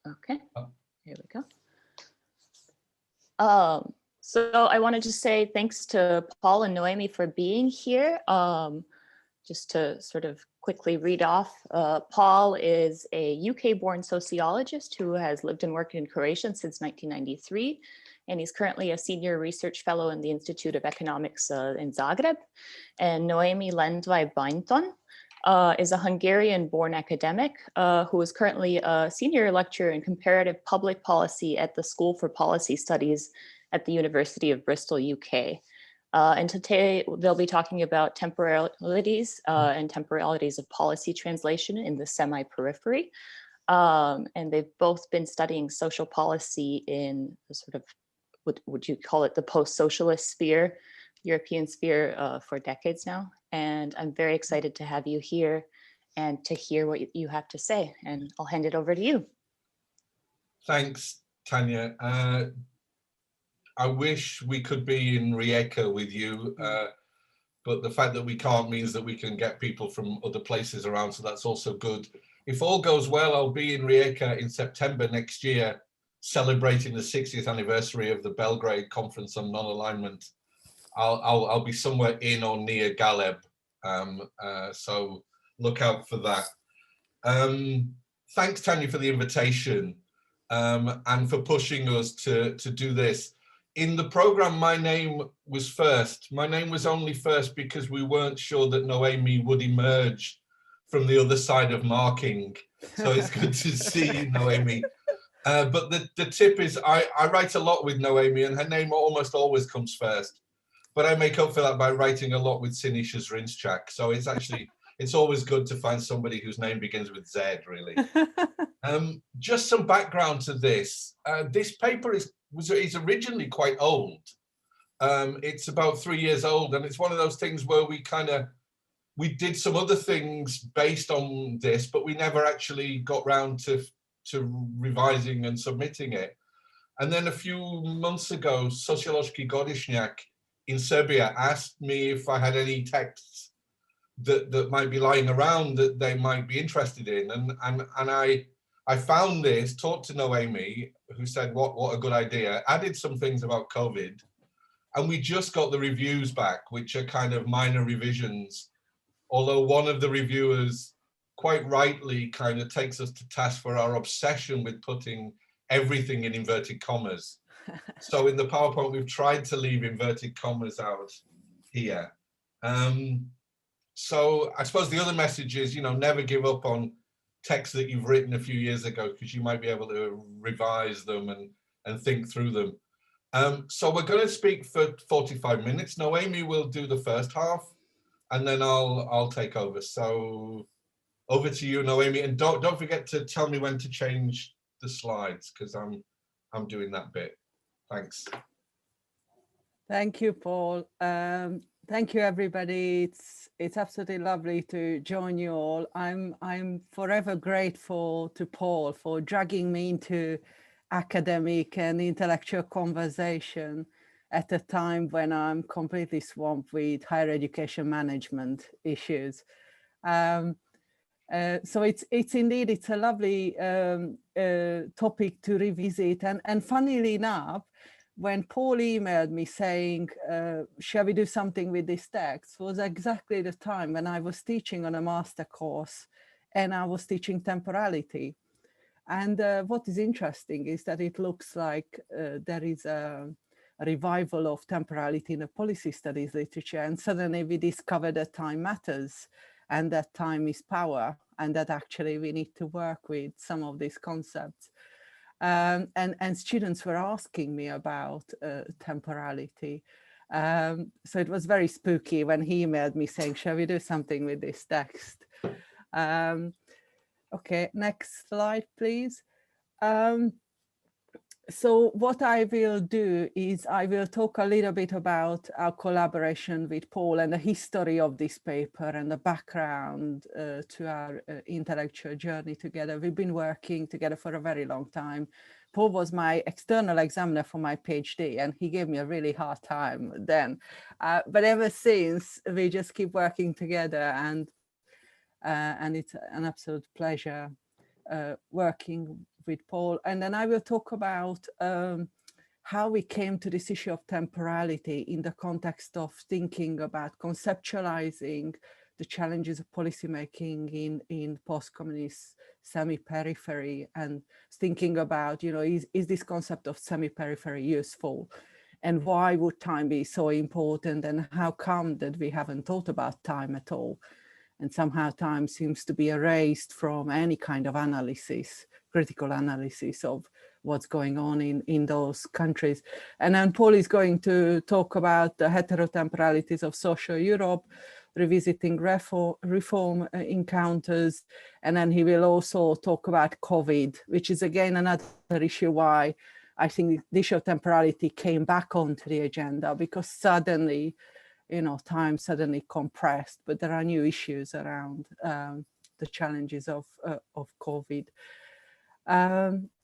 Okay, here we go. So I wanted to say thanks to Paul and Noémi for being here. Just to sort of quickly read off, Paul is a UK-born sociologist who has lived and worked in Croatia since 1993, and he's currently a senior research fellow in the Institute of Economics in Zagreb. And Noémi Lendvai-Bainton is a Hungarian-born academic who is currently a senior lecturer in comparative public policy at the School for Policy Studies at the University of Bristol, UK. And today they'll be talking about temporalities and temporalities of policy translation in the semi-periphery. And they've both been studying social policy in the sort of, would you call it the post-socialist sphere, European sphere for decades now. And I'm very excited to have you here and to hear what you have to say. And I'll hand it over to you. Thanks, Tanya. I wish we could be in Rijeka with you, but the fact that we can't means that we can get people from other places around, so that's also good. If all goes well, I'll be in Rijeka in September next year, celebrating the 60th anniversary of the Belgrade Conference on Non-Alignment. I'll be somewhere in or near Galeb, so look out for that. Thanks, Tanya, for the invitation and for pushing us to do this. In the program, my name was first. My name was only first because we weren't sure that Noémi would emerge from the other side of marking. So it's good to see you, Noémi. But the tip is I write a lot with Noémi and her name almost always comes first. But I make up for that by writing a lot with Sinisha Zrinschak. So it's actually, it's always good to find somebody whose name begins with Z, really. Just some background to this. This paper is originally quite old. It's about 3 years old, and it's one of those things where we did some other things based on this, but we never actually got round to revising and submitting it. And then a few months ago, Sociological Godišnjak in Serbia asked me if I had any texts that might be lying around that they might be interested in, and I found this, talked to Noémi, who said, what a good idea, added some things about COVID, and we just got the reviews back, which are kind of minor revisions, although one of the reviewers quite rightly kind of takes us to task for our obsession with putting everything in inverted commas. So in the PowerPoint, we've tried to leave inverted commas out here. So I suppose the other message is, never give up on texts that you've written a few years ago, because you might be able to revise them and think through them. So we're going to speak for 45 minutes. Noémi will do the first half, and then I'll take over. So over to you, Noémi, and don't forget to tell me when to change the slides, because I'm doing that bit. Thanks. Thank you, Paul. Thank you, everybody. It's absolutely lovely to join you all. I'm forever grateful to Paul for dragging me into academic and intellectual conversation at a time when I'm completely swamped with higher education management issues. So it's a lovely topic to revisit, and funnily enough, when Paul emailed me saying, shall we do something with this text, was exactly the time when I was teaching on a master course and I was teaching temporality. And what is interesting is that it looks like there is a revival of temporality in the policy studies literature, and suddenly we discover that time matters and that time is power, and that actually we need to work with some of these concepts. And students were asking me about temporality. So it was very spooky when he emailed me saying, shall we do something with this text? Okay, next slide, please. So what I will do is I will talk a little bit about our collaboration with Paul and the history of this paper and the background to our intellectual journey together. We've been working together for a very long time. Paul was my external examiner for my PhD, and he gave me a really hard time then. But ever since, we just keep working together, and it's an absolute pleasure working Paul, and then I will talk about how we came to this issue of temporality in the context of thinking about conceptualizing the challenges of policymaking in post-communist semi-periphery, and thinking about, you know, is this concept of semi-periphery useful? And why would time be so important? And how come that we haven't thought about time at all? And somehow time seems to be erased from any kind of analysis, critical analysis of what's going on in those countries. And then Paul is going to talk about the heterotemporalities of social Europe, revisiting reform encounters. And then he will also talk about COVID, which is again another issue why I think the issue of temporality came back onto the agenda, because suddenly, you know, time suddenly compressed, but there are new issues around the challenges of COVID.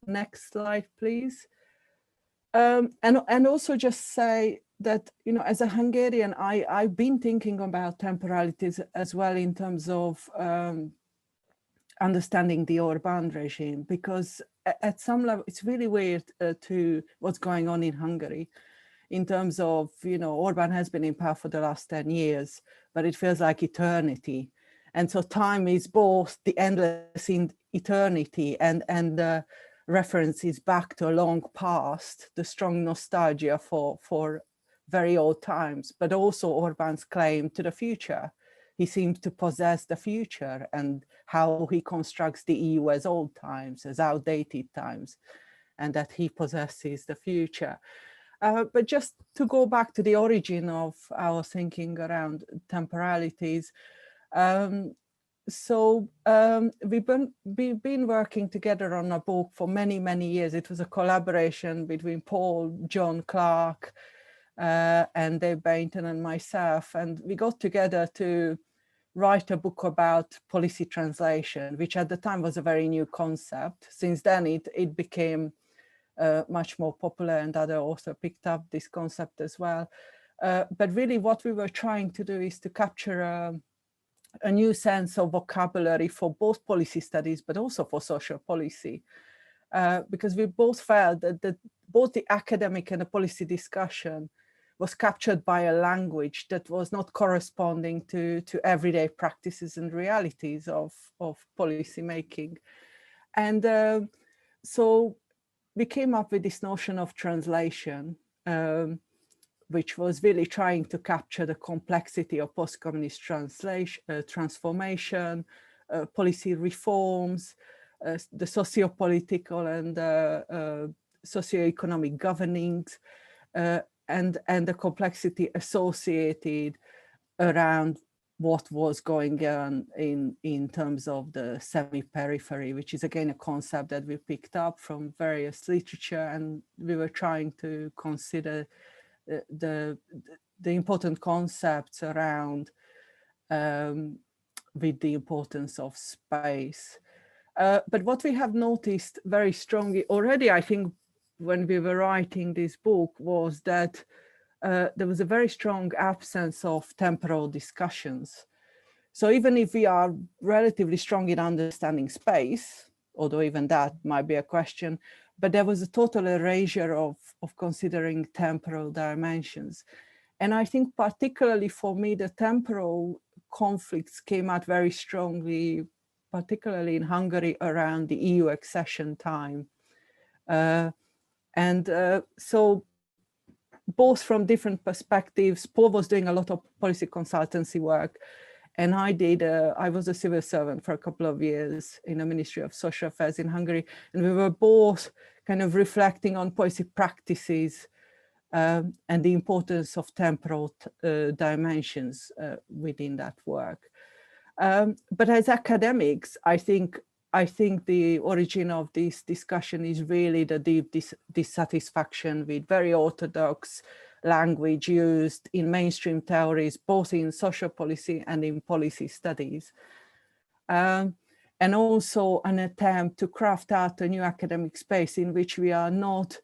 Next slide, please. And also just say that, you know, as a Hungarian, I've been thinking about temporalities as well in terms of understanding the Orbán regime, because at some level, it's really weird to what's going on in Hungary in terms of, you know, Orbán has been in power for the last 10 years, but it feels like eternity. And so time is both the endless in eternity and the references back to a long past, the strong nostalgia for very old times, but also Orbán's claim to the future. He seems to possess the future, and how he constructs the EU as old times, as outdated times, and that he possesses the future. But just to go back to the origin of our thinking around temporalities, we've been working together on a book for many, many years. It was a collaboration between Paul, John Clark, and Lendvai-Bainton and myself, and we got together to write a book about policy translation, which at the time was a very new concept. Since then, it became much more popular, and other authors picked up this concept as well. But really what we were trying to do is to capture a new sense of vocabulary for both policy studies, but also for social policy. Because we both felt that both the academic and the policy discussion was captured by a language that was not corresponding to everyday practices and realities of policy making. And so we came up with this notion of translation, which was really trying to capture the complexity of post-communist transformation, policy reforms, the socio-political and socio-economic governings, and the complexity associated around what was going on in terms of the semi-periphery, which is again a concept that we picked up from various literature, and we were trying to consider the important concepts around with the importance of space. But what we have noticed very strongly already, I think, when we were writing this book, was that there was a very strong absence of temporal discussions. So even if we are relatively strong in understanding space, although even that might be a question, but there was a total erasure of considering temporal dimensions. And I think particularly for me, the temporal conflicts came out very strongly, particularly in Hungary around the EU accession time. So both from different perspectives, Paul was doing a lot of policy consultancy work, and I was a civil servant for a couple of years in the Ministry of Social Affairs in Hungary, and we were both kind of reflecting on policy practices and the importance of temporal dimensions within that work. But as academics, I think the origin of this discussion is really the deep dissatisfaction with very orthodox language used in mainstream theories, both in social policy and in policy studies. And also an attempt to craft out a new academic space in which we are not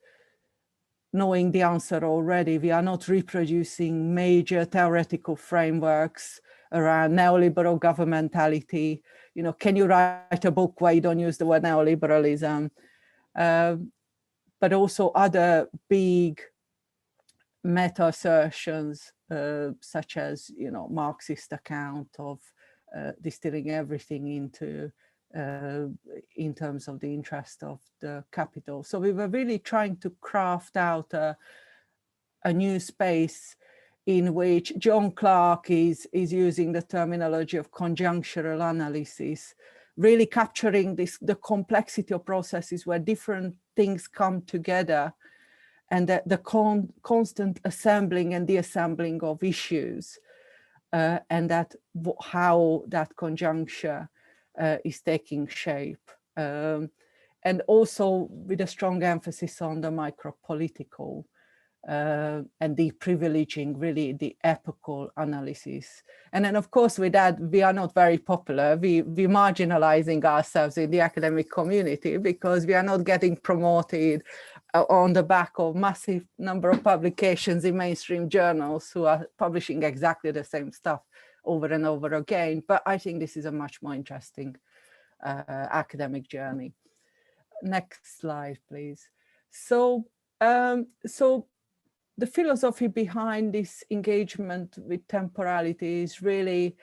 knowing the answer already. We are not reproducing major theoretical frameworks around neoliberal governmentality. You know, can you write a book where you don't use the word neoliberalism? but also other big meta assertions, such as, you know, Marxist account of distilling everything into in terms of the interest of the capital. So we were really trying to craft out a new space in which John Clark is using the terminology of conjunctural analysis, really capturing the complexity of processes where different things come together, and the constant assembling and deassembling of issues, and how that conjuncture is taking shape. And also with a strong emphasis on the micropolitical and the privileging really the epochal analysis. And then of course with that, we are not very popular. We're marginalizing ourselves in the academic community because we are not getting promoted on the back of massive number of publications in mainstream journals who are publishing exactly the same stuff over and over again. But I think this is a much more interesting academic journey. Next slide, please. So, the philosophy behind this engagement with temporality is really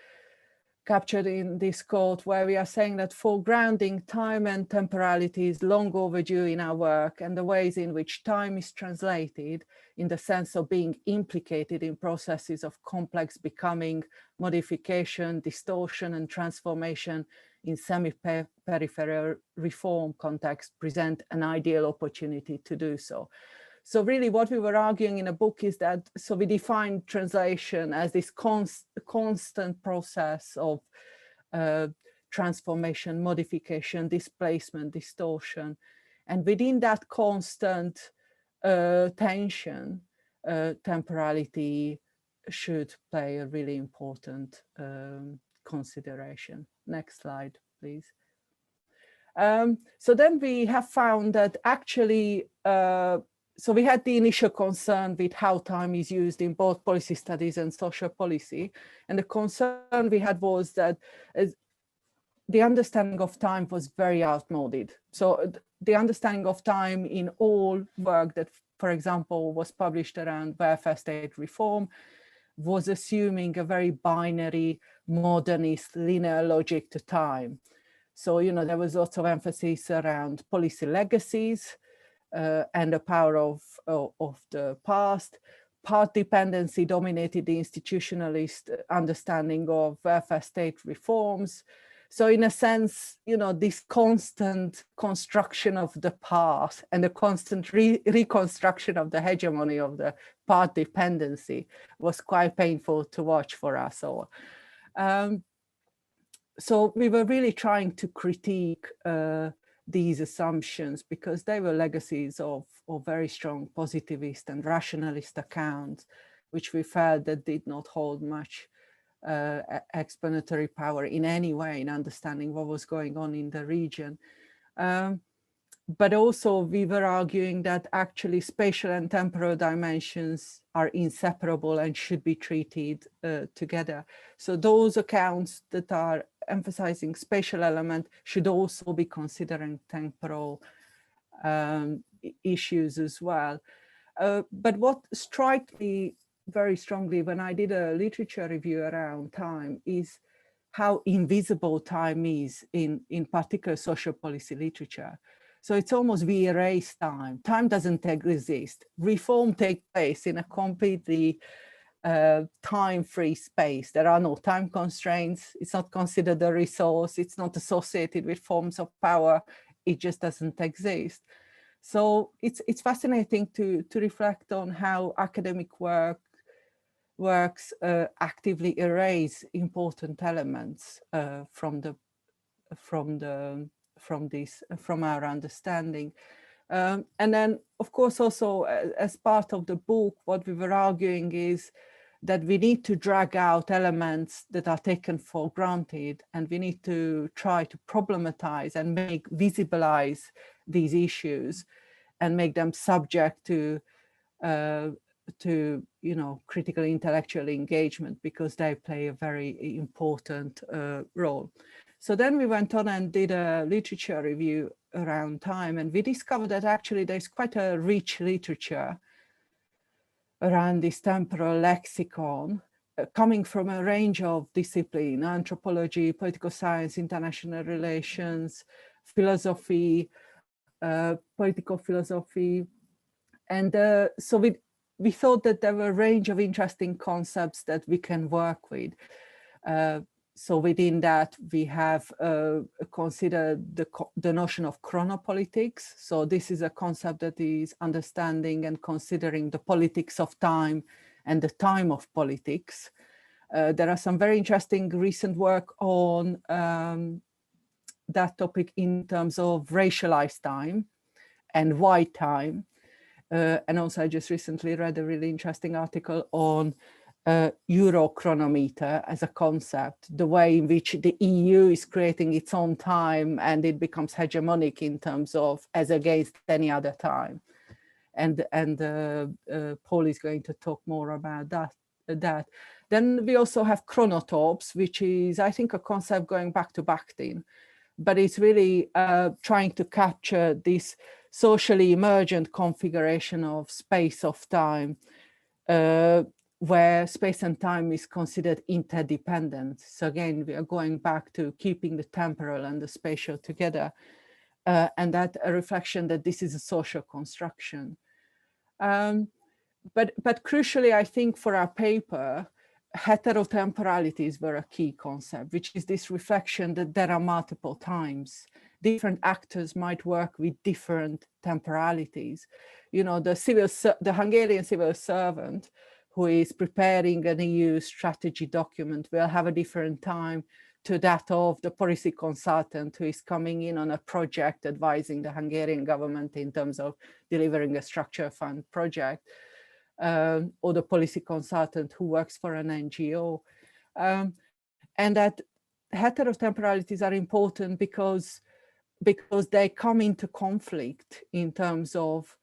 captured in this quote, where we are saying that foregrounding time and temporality is long overdue in our work, and the ways in which time is translated in the sense of being implicated in processes of complex becoming, modification, distortion, and transformation in semi-peripheral reform context present an ideal opportunity to do so. So really what we were arguing in a book is that, so we define translation as this constant process of transformation, modification, displacement, distortion. And within that constant tension, temporality should play a really important consideration. Next slide, please. So then we have found that actually, so we had the initial concern with how time is used in both policy studies and social policy. And the concern we had was that the understanding of time was very outmoded. So the understanding of time in all work that, for example, was published around welfare state reform was assuming a very binary, modernist, linear logic to time. So, you know, there was lots of emphasis around policy legacies, and the power of the past. Part dependency dominated the institutionalist understanding of welfare state reforms. So in a sense, you know, this constant construction of the past and the constant reconstruction of the hegemony of the part dependency was quite painful to watch for us all. So we were really trying to critique these assumptions because they were legacies of very strong positivist and rationalist accounts, which we felt that did not hold much explanatory power in any way in understanding what was going on in the region. But also we were arguing that actually spatial and temporal dimensions are inseparable and should be treated together. So those accounts that are emphasizing spatial element should also be considering temporal issues as well. But what struck me very strongly when I did a literature review around time is how invisible time is in particular social policy literature. So it's almost we erase time. Time doesn't exist. Reform takes place in a completely time-free space. There are no time constraints. It's not considered a resource. It's not associated with forms of power. It just doesn't exist. So it's fascinating to reflect on how academic works actively erase important elements from our understanding. And then, of course, also as part of the book, what we were arguing is that we need to drag out elements that are taken for granted, and we need to try to problematize and visibilize these issues and make them subject to you know, critical intellectual engagement, because they play a very important role. So then we went on and did a literature review around time. And we discovered that actually there's quite a rich literature around this temporal lexicon, coming from a range of disciplines: anthropology, political science, international relations, philosophy, political philosophy. And so we thought that there were a range of interesting concepts that we can work with. So within that, we have considered the notion of chronopolitics. So this is a concept that is understanding and considering the politics of time and the time of politics. There are some very interesting recent work on that topic in terms of racialized time and white time. And also I just recently read a really interesting article on Eurochronometer as a concept, the way in which the EU is creating its own time and it becomes hegemonic in terms of as against any other time. And Paul is going to talk more about that. Then we also have chronotopes, which is, I think, a concept going back to Bakhtin, but it's really trying to capture this socially emergent configuration of space of time, where space and time is considered interdependent. So again, we are going back to keeping the temporal and the spatial together, and that a reflection that this is a social construction. But crucially, I think for our paper, heterotemporalities were a key concept, which is this reflection that there are multiple times. Different actors might work with different temporalities. You know, the Hungarian civil servant who is preparing an EU strategy document will have a different time to that of the policy consultant who is coming in on a project advising the Hungarian government in terms of delivering a structure fund project, or the policy consultant who works for an NGO. And that heterotemporalities are important because they come into conflict in terms of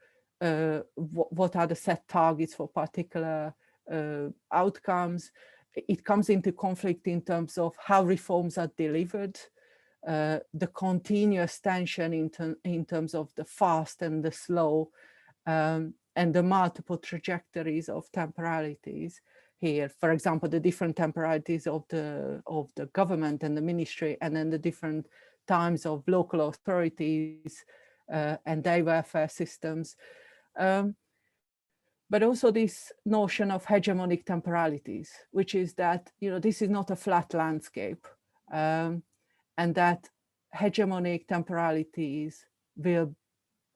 what are the set targets for particular outcomes. It comes into conflict in terms of how reforms are delivered, the continuous tension in terms of the fast and the slow, and the multiple trajectories of temporalities here. For example, the different temporalities of the government and the ministry, and then the different times of local authorities and their welfare systems. But also this notion of hegemonic temporalities, which is that, you know, this is not a flat landscape, and that hegemonic temporalities will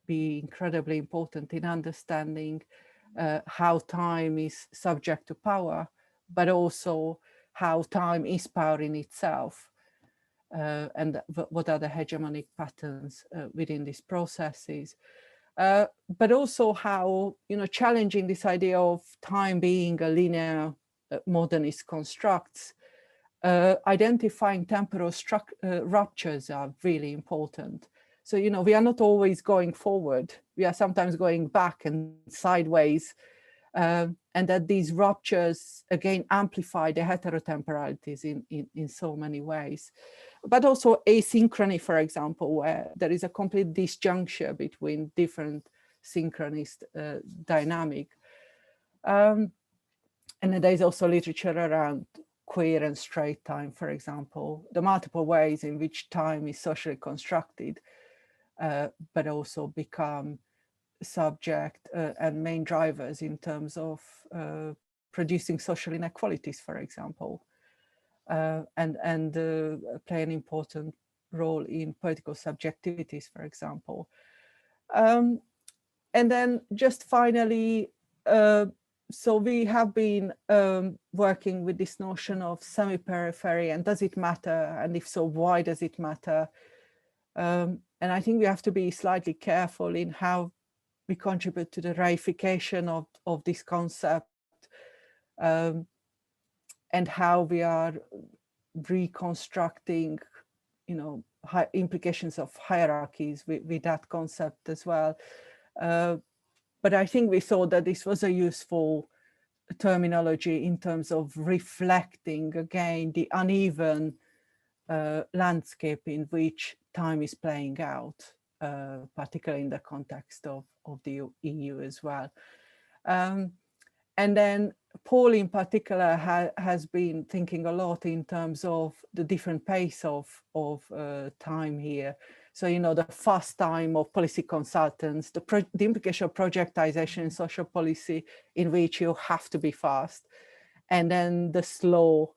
be incredibly important in understanding how time is subject to power, but also how time is power in itself, and what are the hegemonic patterns within these processes. But also how, you know, challenging this idea of time being a linear modernist constructs, identifying temporal ruptures are really important. So, you know, we are not always going forward. We are sometimes going back and sideways, and that these ruptures, again, amplify the heterotemporalities in so many ways. But also asynchrony, for example, where there is a complete disjuncture between different synchronist dynamic. And then there's also literature around queer and straight time, for example, the multiple ways in which time is socially constructed, but also become subject and main drivers in terms of producing social inequalities, for example, and play an important role in political subjectivities, for example. And then just finally, so we have been working with this notion of semi-periphery, and does it matter? And if so, why does it matter? And I think we have to be slightly careful in how we contribute to the reification of this concept, and how we are reconstructing, you know, implications of hierarchies with that concept as well. But I think we thought that this was a useful terminology in terms of reflecting, again, the uneven landscape in which time is playing out. particularly in the context of the EU as well. And then Paul in particular has been thinking a lot in terms of the different pace of time here. So, you know, the fast time of policy consultants, the implication of projectization in social policy in which you have to be fast, and then the slow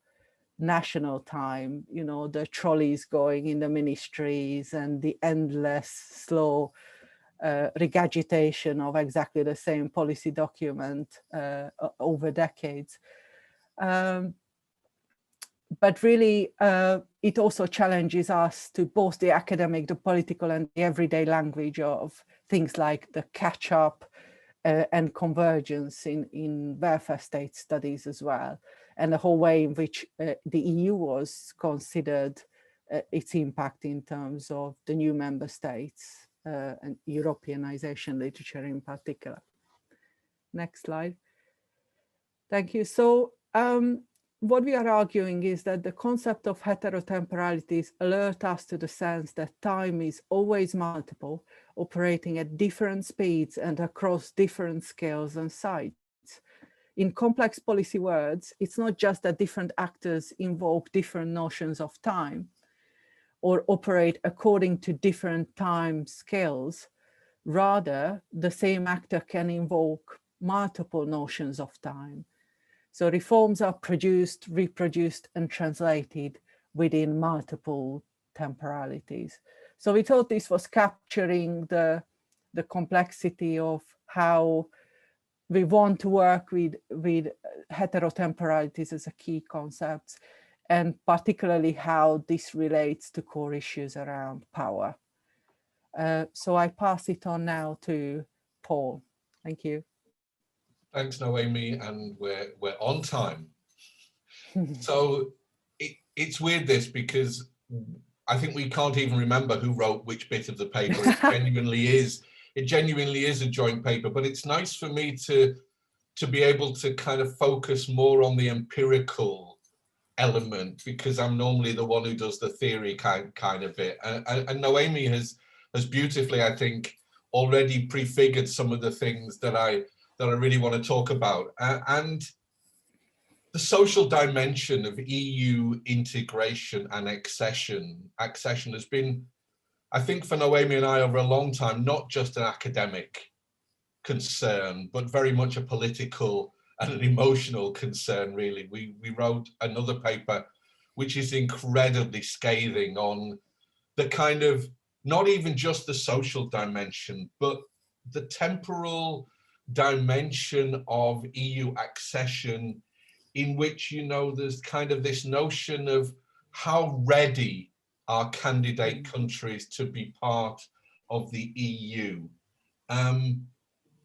national time, you know, the trolleys going in the ministries and the endless slow regurgitation of exactly the same policy document over decades. But really, it also challenges us to both the academic, the political, and the everyday language of things like the catch-up and convergence in welfare state studies as well, and the whole way in which the EU was considered its impact in terms of the new member states and Europeanization literature in particular. Next slide. Thank you. So what we are arguing is that the concept of heterotemporalities alert us to the sense that time is always multiple, operating at different speeds and across different scales and sites. In complex policy words, it's not just that different actors invoke different notions of time or operate according to different time scales. Rather, the same actor can invoke multiple notions of time. So reforms are produced, reproduced, and translated within multiple temporalities. So we thought this was capturing the complexity of how we want to work with heterotemporalities as a key concept, and particularly how this relates to core issues around power. So I pass it on now to Paul. Thank you. Thanks, Noémi, and we're on time. So it's weird this, because I think we can't even remember who wrote which bit of the paper. It genuinely is a joint paper, but it's nice for me to be able to kind of focus more on the empirical element, because I'm normally the one who does the theory kind of bit. And Noémi has beautifully, I think, already prefigured some of the things that I really want to talk about. And the social dimension of EU integration and accession has been, I think, for Noémi and I over a long time, not just an academic concern, but very much a political and an emotional concern, really. We wrote another paper which is incredibly scathing on the kind of, not even just the social dimension, but the temporal dimension of EU accession, in which, you know, there's kind of this notion of how ready are candidate countries to be part of the EU. And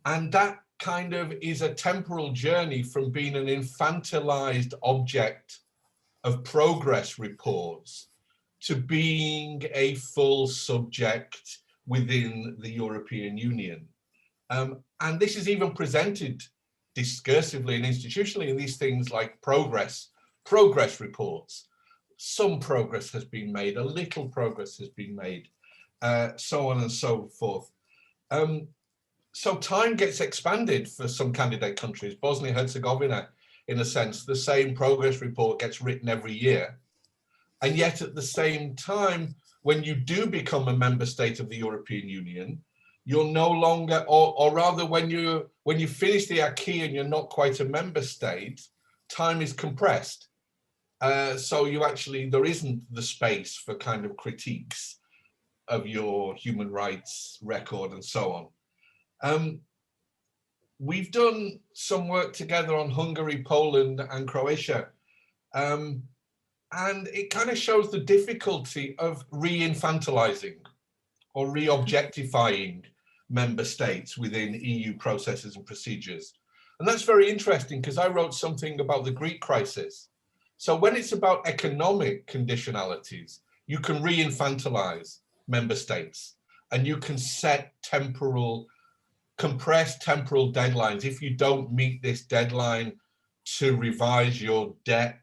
that kind of is a temporal journey from being an infantilized object of progress reports to being a full subject within the European Union. And this is even presented discursively and institutionally in these things like progress reports. Some progress has been made, a little progress has been made, so on and so forth. So time gets expanded for some candidate countries. Bosnia-Herzegovina, in a sense, the same progress report gets written every year. And yet at the same time, when you do become a member state of the European Union, you're no longer, or rather when you finish the acquis and you're not quite a member state, time is compressed. So you actually, there isn't the space for kind of critiques of your human rights record and so on. We've done some work together on Hungary, Poland, and Croatia. And it kind of shows the difficulty of re-infantilizing or re-objectifying member states within EU processes and procedures. And that's very interesting, because I wrote something about the Greek crisis. So when it's about economic conditionalities, you can re-infantilize member states, and you can set compressed temporal deadlines. If you don't meet this deadline to revise your debt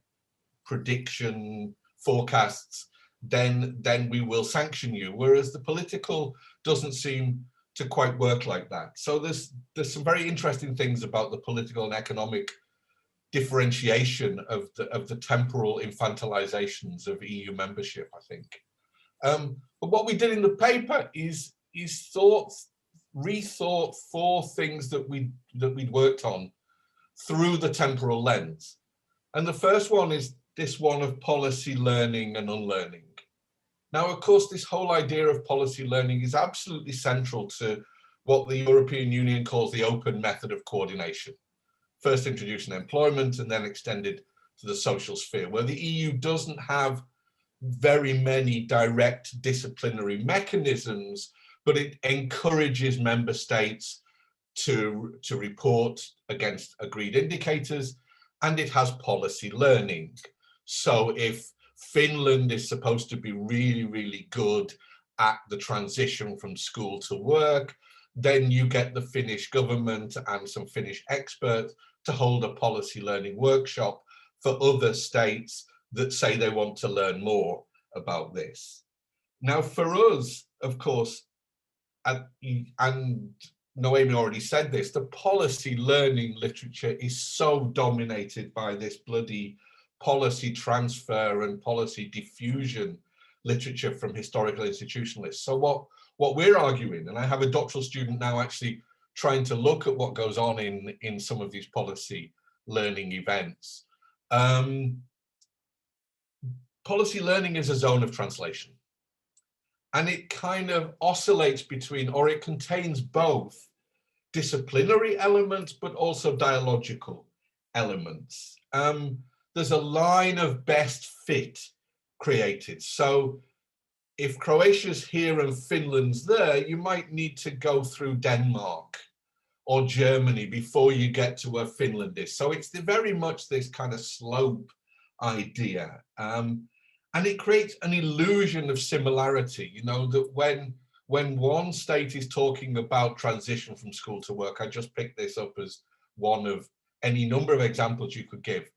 prediction forecasts, then we will sanction you. Whereas the political doesn't seem to quite work like that. So there's some very interesting things about the political and economic differentiation of the temporal infantilizations of EU membership, I think. But what we did in the paper is rethought 4 things that we'd worked on through the temporal lens. And the first one is this one of policy learning and unlearning. Now, of course, this whole idea of policy learning is absolutely central to what the European Union calls the open method of coordination. First introduced in employment and then extended to the social sphere, where the EU doesn't have very many direct disciplinary mechanisms, but it encourages member states to report against agreed indicators, and it has policy learning. So if Finland is supposed to be really, really good at the transition from school to work, then you get the Finnish government and some Finnish experts to hold a policy learning workshop for other states that say they want to learn more about this. Now, for us, of course, and Noémi already said this, the policy learning literature is so dominated by this bloody policy transfer and policy diffusion literature from historical institutionalists. So what we're arguing, and I have a doctoral student now actually trying to look at what goes on in some of these policy learning events. Policy learning is a zone of translation, and it kind of oscillates between, or it contains both disciplinary elements, but also dialogical elements. There's a line of best fit created. So if Croatia's here and Finland's there, you might need to go through Denmark or Germany before you get to where Finland is. So it's very much this kind of slope idea. And it creates an illusion of similarity, you know, that when one state is talking about transition from school to work, I just picked this up as one of any number of examples you could give,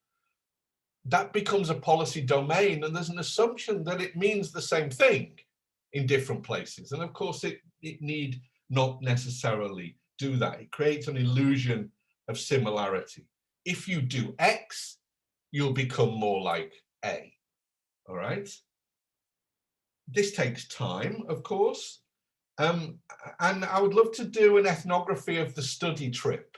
that becomes a policy domain, and there's an assumption that it means the same thing in different places. And of course, it need not necessarily do that. It creates an illusion of similarity. If you do X, you'll become more like A. All right. This takes time, of course. And I would love to do an ethnography of the study trip,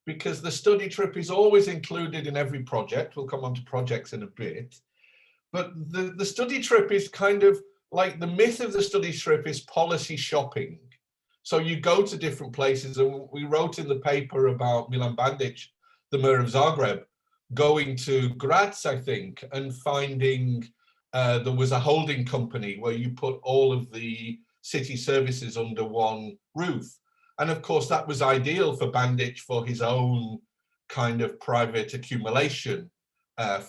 because the study trip is always included in every project. We'll come on to projects in a bit. But the study trip is kind of like the myth of the study trip is policy shopping. So you go to different places, and we wrote in the paper about Milan Bandic, the mayor of Zagreb, going to Graz, I think, and finding there was a holding company where you put all of the city services under one roof. And of course, that was ideal for Bandic for his own kind of private accumulation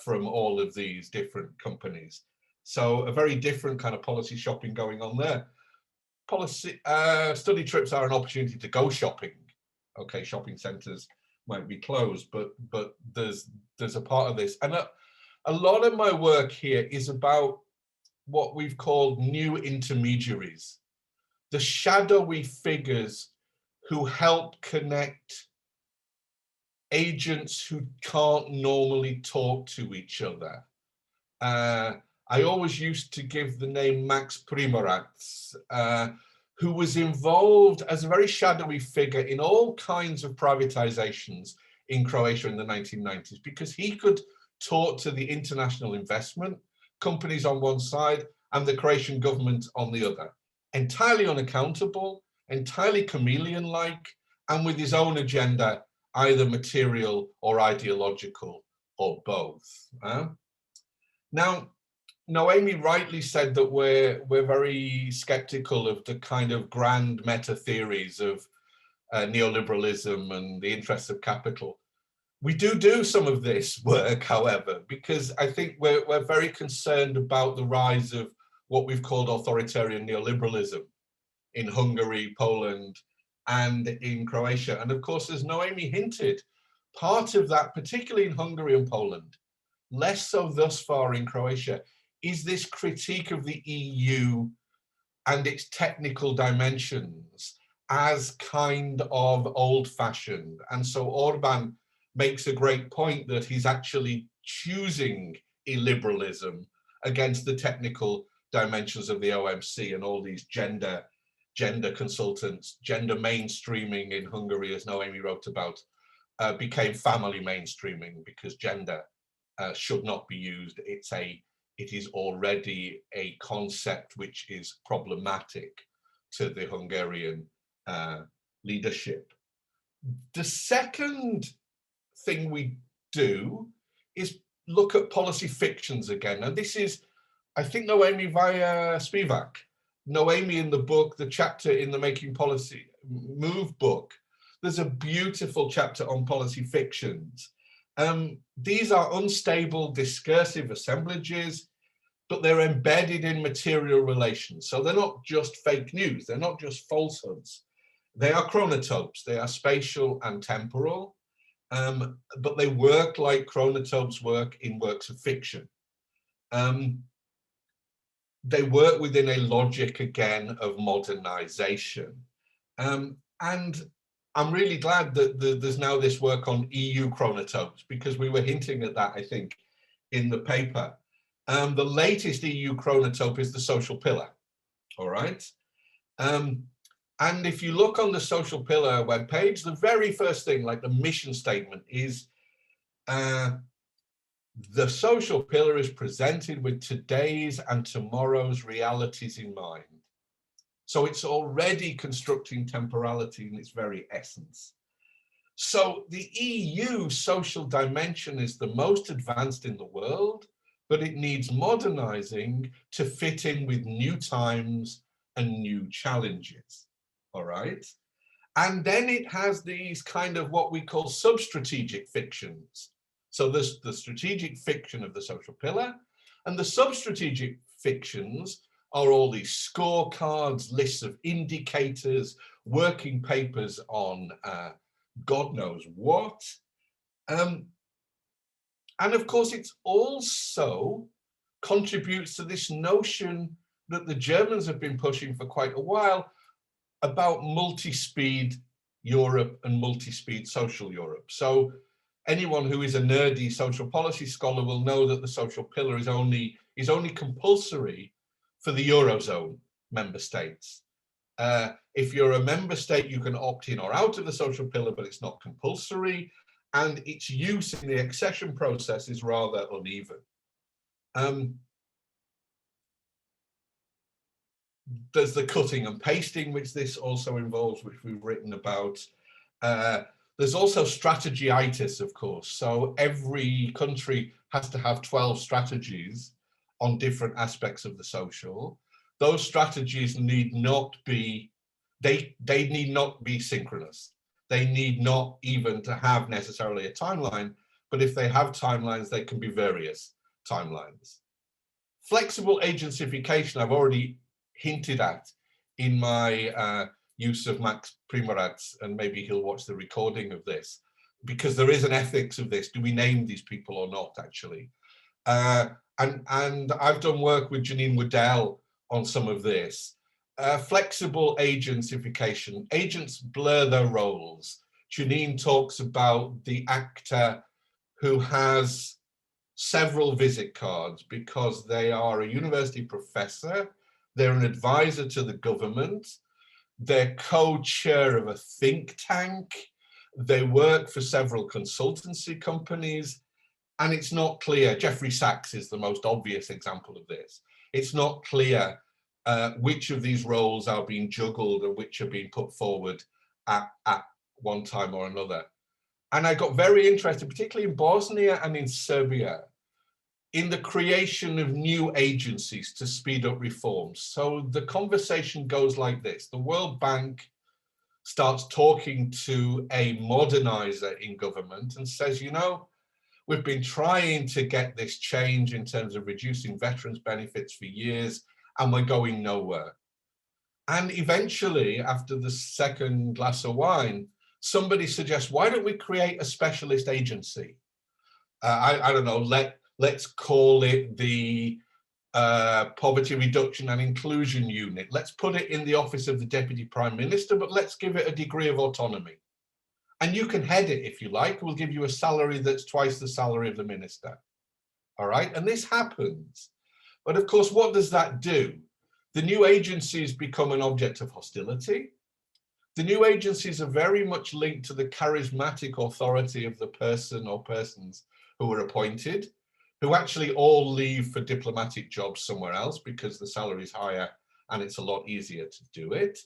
from all of these different companies. So a very different kind of policy shopping going on there. Policy study trips are an opportunity to go shopping. Okay, shopping centres might be closed, but there's a part of this. And a lot of my work here is about what we've called new intermediaries, the shadowy figures who help connect agents who can't normally talk to each other. I always used to give the name Max Primorac, who was involved as a very shadowy figure in all kinds of privatizations in Croatia in the 1990s, because he could talk to the international investment companies on one side and the Croatian government on the other. Entirely unaccountable, entirely chameleon-like, and with his own agenda, either material or ideological, or both. Now, Noémi rightly said that we're very skeptical of the kind of grand meta theories of neoliberalism and the interests of capital. We do some of this work, however, because I think we're very concerned about the rise of what we've called authoritarian neoliberalism in Hungary, Poland, and in Croatia. And of course, as Noémi hinted, part of that, particularly in Hungary and Poland, less so thus far in Croatia, is this critique of the EU and its technical dimensions as kind of old-fashioned. And so Orban makes a great point that he's actually choosing illiberalism against the technical dimensions of the OMC and all these gender consultants. Gender mainstreaming in Hungary, as Noémi wrote about, became family mainstreaming because gender should not be used. It is already a concept which is problematic to the Hungarian leadership. The second thing we do is look at policy fictions again. And this is, I think, Noémi via Spivak. Noémi in the book, the chapter in the Making Policy Move book, there's a beautiful chapter on policy fictions. These are unstable discursive assemblages, but they're embedded in material relations. So they're not just fake news, they're not just falsehoods. They are chronotopes, they are spatial and temporal, but they work like chronotopes work in works of fiction. They work within a logic, again, of modernization. And I'm really glad that there's now this work on EU chronotopes, because we were hinting at that, I think, in the paper. The latest EU chronotope is the social pillar, all right? And if you look on the social pillar webpage, the very first thing, like the mission statement, is the social pillar is presented with today's and tomorrow's realities in mind. So it's already constructing temporality in its very essence. So the EU social dimension is the most advanced in the world, but it needs modernizing to fit in with new times and new challenges, all right? And then it has these kind of what we call sub-strategic fictions. So there's the strategic fiction of the social pillar, and the sub-strategic fictions are all these scorecards, lists of indicators, working papers on God knows what. And of course, it also contributes to this notion that the Germans have been pushing for quite a while about multi-speed Europe and multi-speed social Europe. So anyone who is a nerdy social policy scholar will know that the social pillar is only compulsory for the Eurozone member states. If you're a member state, you can opt in or out of the social pillar, but it's not compulsory. And its use in the accession process is rather uneven. There's the cutting and pasting, which this also involves, which we've written about. There's also strategiitis, of course. So every country has to have 12 strategies on different aspects of the social. Those strategies need not be, they need not be synchronous. They need not even to have necessarily a timeline, but if they have timelines, they can be various timelines. Flexible agencyfication, I've already hinted at in my use of Max Primorad's, and maybe he'll watch the recording of this, because there is an ethics of this. Do we name these people or not, actually? And I've done work with Janine Waddell on some of this. Flexible agencyfication. Agents blur their roles. Janine talks about the actor who has several visit cards because they are a university professor, they're an advisor to the government, they're co-chair of a think tank, they work for several consultancy companies, and it's not clear. Jeffrey Sachs is the most obvious example of this. It's not clear which of these roles are being juggled and which are being put forward at one time or another. And I got very interested, particularly in Bosnia and in Serbia, in the creation of new agencies to speed up reforms. So the conversation goes like this. The World Bank starts talking to a modernizer in government and says, you know, we've been trying to get this change in terms of reducing veterans' benefits for years, and we're going nowhere. And eventually, after the second glass of wine, somebody suggests, why don't we create a specialist agency? I don't know, let's call it the Poverty Reduction and Inclusion Unit. Let's put it in the office of the Deputy Prime Minister, but let's give it a degree of autonomy. And you can head it if you like. We'll give you a salary that's twice the salary of the minister. All right, and this happens. But of course, what does that do? The new agencies become an object of hostility. The new agencies are very much linked to the charismatic authority of the person or persons who were appointed, who actually all leave for diplomatic jobs somewhere else because the salary is higher and it's a lot easier to do it.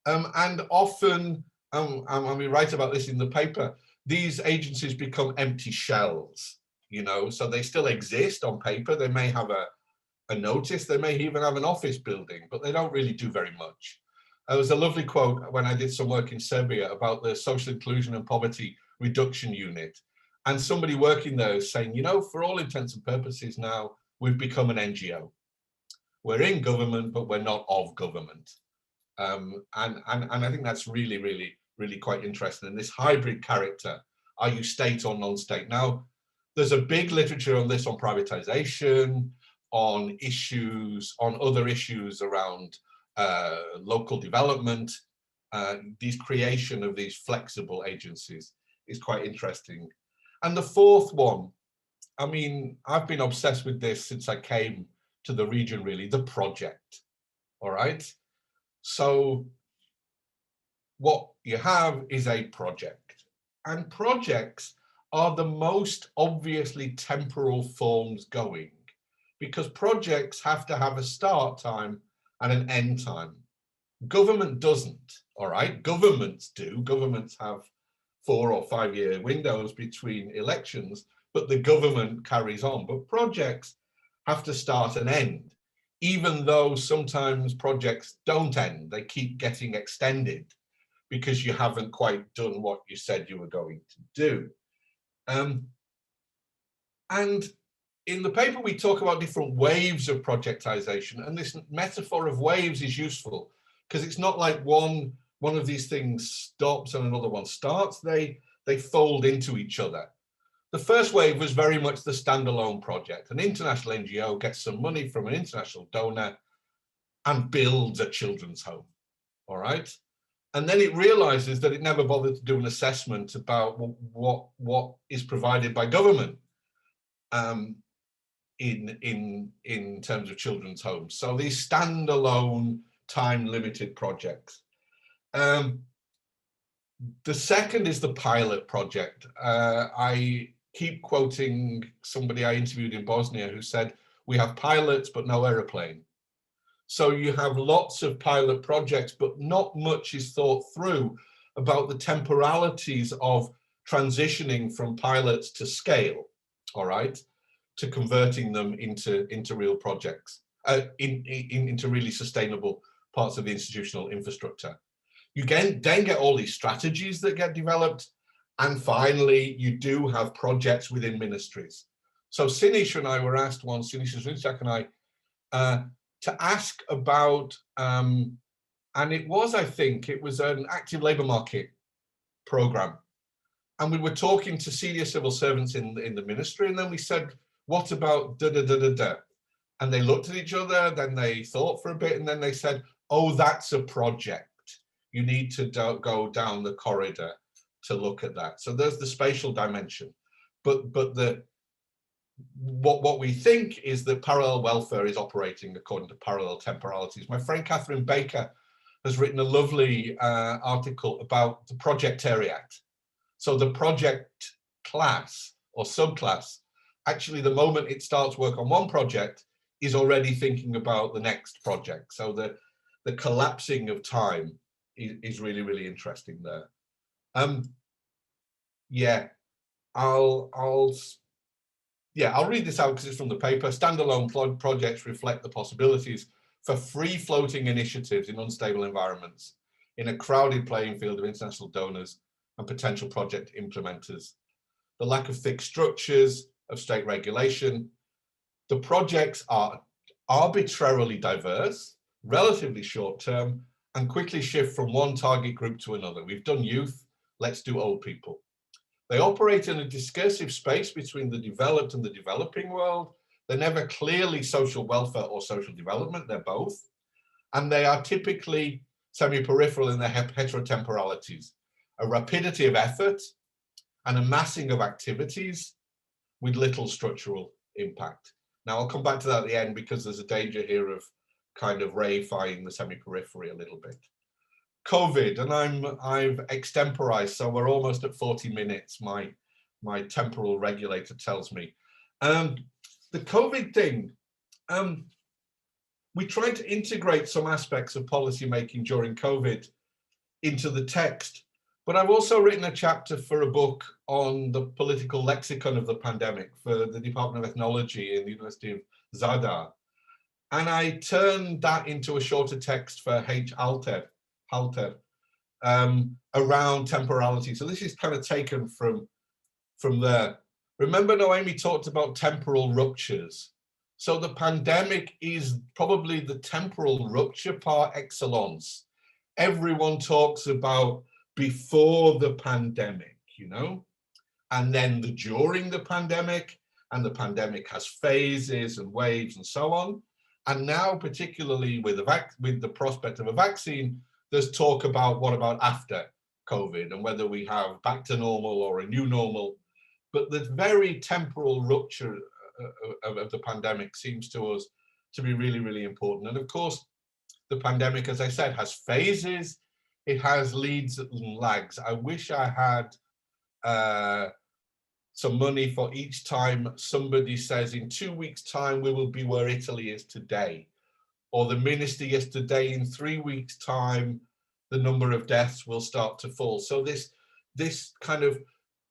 And often, and we write about this in the paper, these agencies become empty shells, you know, so they still exist on paper. They may have a notice, they may even have an office building, but they don't really do very much. There was a lovely quote when I did some work in Serbia about the Social Inclusion and Poverty Reduction Unit. And somebody working there is saying, you know, for all intents and purposes now, we've become an NGO. We're in government, but we're not of government. And I think that's really quite interesting. And this hybrid character, are you state or non-state? Now, there's a big literature on this, on privatization, on issues, on other issues around local development. These creation of these flexible agencies is quite interesting. And the fourth one, I mean, I've been obsessed with this since I came to the region, really, the project, all right? So what you have is a project, and projects are the most obviously temporal forms going, because projects have to have a start time and an end time. Government doesn't, all right? Governments do. Governments have 4 or 5 year windows between elections, but the government carries on. But projects have to start and end, even though sometimes projects don't end. They keep getting extended because you haven't quite done what you said you were going to do. And in the paper, we talk about different waves of projectization, and this metaphor of waves is useful because it's not like one of these things stops and another one starts. They fold into each other. The first wave was very much the standalone project. An international NGO gets some money from an international donor and builds a children's home, all right? And then it realizes that it never bothered to do an assessment about what is provided by government in terms of children's homes. So these standalone time-limited projects. The second is the pilot project. I keep quoting somebody I interviewed in Bosnia who said, we have pilots, but no aeroplane. So you have lots of pilot projects, but not much is thought through about the temporalities of transitioning from pilots to scale, all right, to converting them into real projects, into really sustainable parts of the institutional infrastructure. You then get all these strategies that get developed, and finally, you do have projects within ministries. So Sinish and I were asked once, Sinish Zrinczak and I, to ask about, and it was, I think, it was an active labour market program. And we were talking to senior civil servants in the ministry, and then we said, what about da-da-da-da-da? And they looked at each other, then they thought for a bit, and then they said, oh, that's a project. You need to go down the corridor to look at that. So there's the spatial dimension. But what we think is that parallel welfare is operating according to parallel temporalities. My friend Catherine Baker has written a lovely article about the projectariat. So the project class or subclass, actually the moment it starts work on one project is already thinking about the next project. So the collapsing of time is really interesting there. Yeah, I'll read this out because it's from the paper. Standalone projects reflect the possibilities for free-floating initiatives in unstable environments, in a crowded playing field of international donors and potential project implementers. The lack of fixed structures of state regulation. The projects are arbitrarily diverse, relatively short-term, and quickly shift from one target group to another. We've done youth, let's do old people. They operate in a discursive space between the developed and the developing world. They're never clearly social welfare or social development, they're both. And they are typically semi-peripheral in their heterotemporalities, a rapidity of effort and a massing of activities with little structural impact. Now, I'll come back to that at the end because there's a danger here of kind of reifying the semi-periphery a little bit. COVID, and I've extemporized, so we're almost at 40 minutes, my temporal regulator tells me. The COVID thing, we tried to integrate some aspects of policy making during COVID into the text, but I've also written a chapter for a book on the political lexicon of the pandemic for the Department of Ethnology in the University of Zadar. And I turned that into a shorter text for H. Halter, around temporality. So this is kind of taken from there. Remember, Noémi talked about temporal ruptures. So the pandemic is probably the temporal rupture par excellence. Everyone talks about before the pandemic, you know, and then the during the pandemic, and the pandemic has phases and waves and so on. And now, particularly with the prospect of a vaccine, there's talk about what about after COVID and whether we have back to normal or a new normal. But the very temporal rupture of the pandemic seems to us to be really, really important. And of course, the pandemic, as I said, has phases. It has leads and lags. I wish I had some money for each time somebody says in 2 weeks' time we will be where Italy is today, or the minister yesterday in 3 weeks' time the number of deaths will start to fall. So this kind of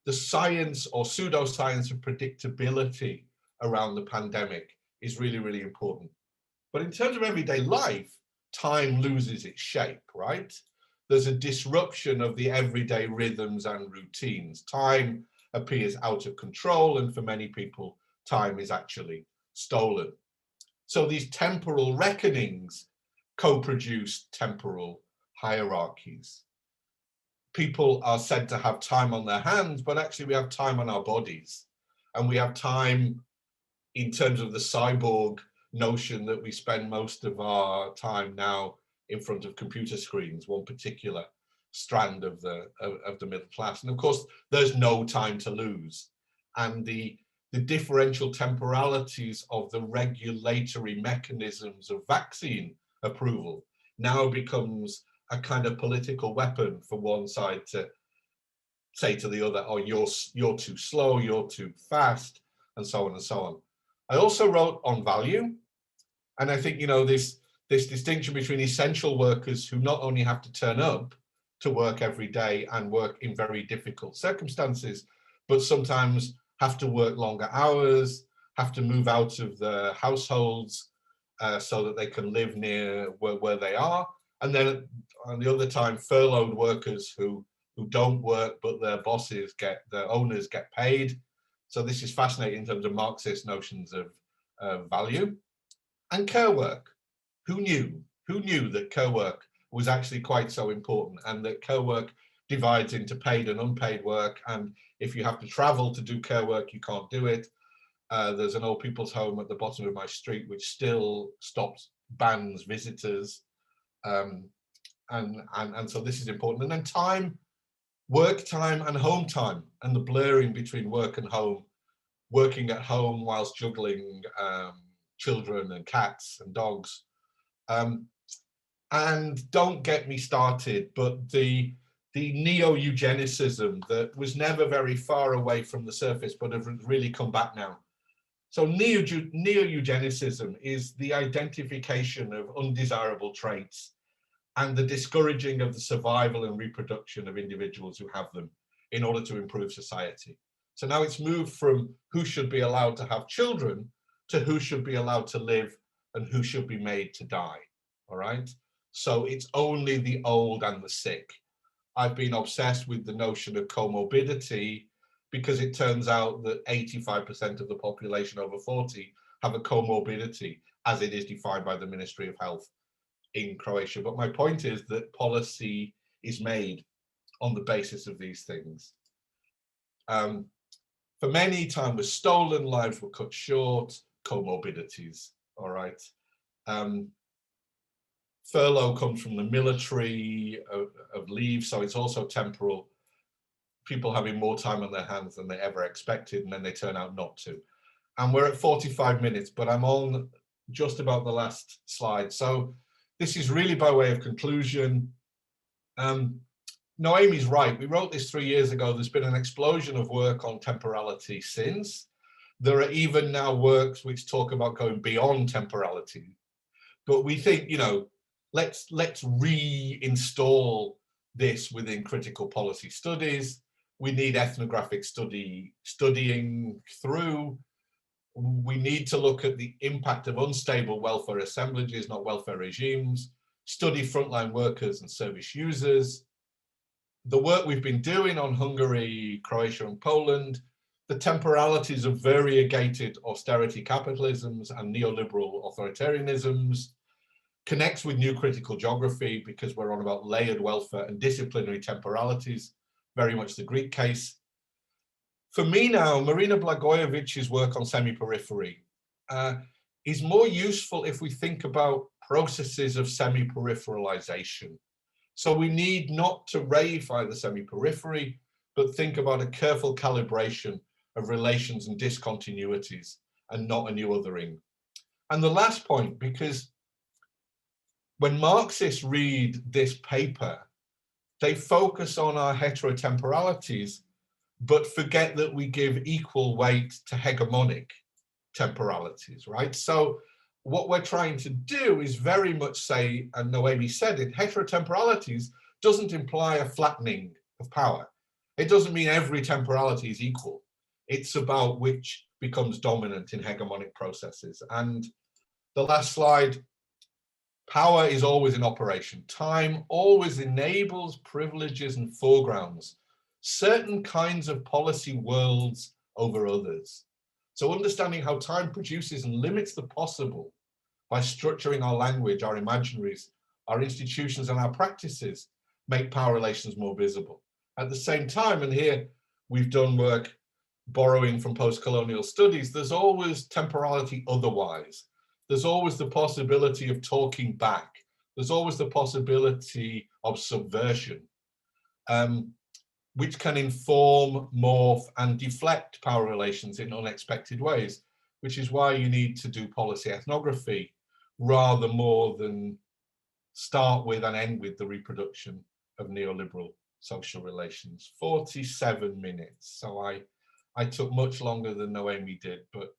the science or pseudoscience of predictability around the pandemic is really, really important. But in terms of everyday life, time loses its shape, right? There's a disruption of the everyday rhythms and routines. Time appears out of control, and for many people, time is actually stolen. So these temporal reckonings co-produce temporal hierarchies. People are said to have time on their hands, but actually we have time on our bodies. And we have time in terms of the cyborg notion that we spend most of our time now in front of computer screens, one particular strand of the middle class. And of course, there's no time to lose. And the differential temporalities of the regulatory mechanisms of vaccine approval now becomes a kind of political weapon for one side to say to the other, oh, you're too slow, you're too fast, and so on and so on. I also wrote on value, and I think, you know, this distinction between essential workers who not only have to turn up to work every day and work in very difficult circumstances, but sometimes have to work longer hours, have to move out of their households so that they can live near where they are. And then on the other time, furloughed workers who don't work, but their bosses their owners get paid. So this is fascinating in terms of Marxist notions of value. And care work. Who knew that care work was actually quite so important, and that care work divides into paid and unpaid work. And if you have to travel to do care work, you can't do it. There's an old people's home at the bottom of my street which still bans visitors. And so this is important. And then time, work time and home time, and the blurring between work and home, working at home whilst juggling children and cats and dogs. And don't get me started, but the Neo-Eugenicism that was never very far away from the surface, but have really come back now. So Neo-Eugenicism is the identification of undesirable traits and the discouraging of the survival and reproduction of individuals who have them in order to improve society. So now it's moved from who should be allowed to have children to who should be allowed to live and who should be made to die, all right? So it's only the old and the sick. I've been obsessed with the notion of comorbidity because it turns out that 85% of the population over 40 have a comorbidity as it is defined by the Ministry of Health in Croatia. But my point is that policy is made on the basis of these things. For many, time was stolen, lives were cut short, comorbidities, all right? Furlough comes from the military of leave, so it's also temporal. People having more time on their hands than they ever expected, and then they turn out not to. And we're at 45 minutes, but I'm on just about the last slide. So this is really by way of conclusion. Noémi's right. We wrote this 3 years ago. There's been an explosion of work on temporality since. There are even now works which talk about going beyond temporality. But we think, you know, let's reinstall this within critical policy studies. We need ethnographic studying through. We need to look at the impact of unstable welfare assemblages, not welfare regimes, study frontline workers and service users. The work we've been doing on Hungary, Croatia and Poland, the temporalities of variegated austerity capitalisms and neoliberal authoritarianisms, connects with new critical geography because we're on about layered welfare and disciplinary temporalities, very much the Greek case. For me now, Marina Blagojević's work on semi-periphery is more useful if we think about processes of semi-peripheralization. So we need not to reify the semi-periphery, but think about a careful calibration of relations and discontinuities and not a new othering. And the last point, because when Marxists read this paper, they focus on our heterotemporalities, but forget that we give equal weight to hegemonic temporalities, right? So what we're trying to do is very much say, and Noémi said it, heterotemporalities doesn't imply a flattening of power. It doesn't mean every temporality is equal. It's about which becomes dominant in hegemonic processes. And the last slide, power is always in operation. Time always enables privileges and foregrounds, certain kinds of policy worlds over others. So understanding how time produces and limits the possible by structuring our language, our imaginaries, our institutions and our practices make power relations more visible. At the same time, and here we've done work borrowing from post-colonial studies, there's always temporality otherwise. There's always the possibility of talking back. There's always the possibility of subversion, which can inform, morph, and deflect power relations in unexpected ways, which is why you need to do policy ethnography rather more than start with and end with the reproduction of neoliberal social relations. 47 minutes. So I took much longer than Noémi did, but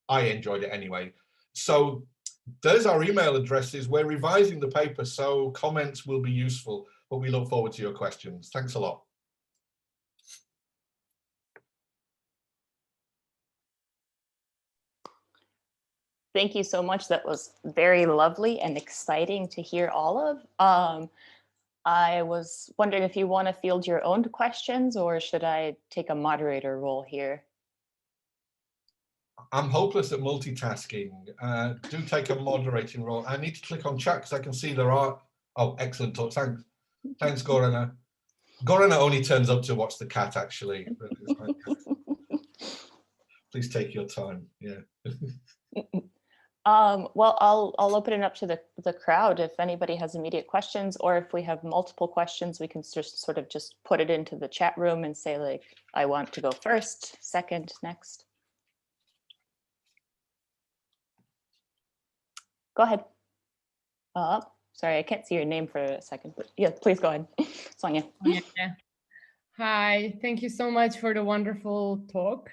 I enjoyed it anyway. So there's our email addresses. We're revising the paper, so comments will be useful, but we look forward to your questions. Thanks a lot. Thank you so much. That was very lovely and exciting to hear all of. I was wondering if you want to field your own questions, or should I take a moderator role here? I'm hopeless at multitasking. Do take a moderating role. I need to click on chat because I can see there are. Oh, excellent talk. Thanks. Thanks, Gorana. Gorana only turns up to watch the cat, actually. Please take your time. Yeah. Well, I'll open it up to the crowd if anybody has immediate questions, or if we have multiple questions, we can just sort of just put it into the chat room and say, like, I want to go first, second, next. Go ahead. Sorry, I can't see your name for a second, but yeah, please go ahead. Sonia. Yeah. Hi, thank you so much for the wonderful talk.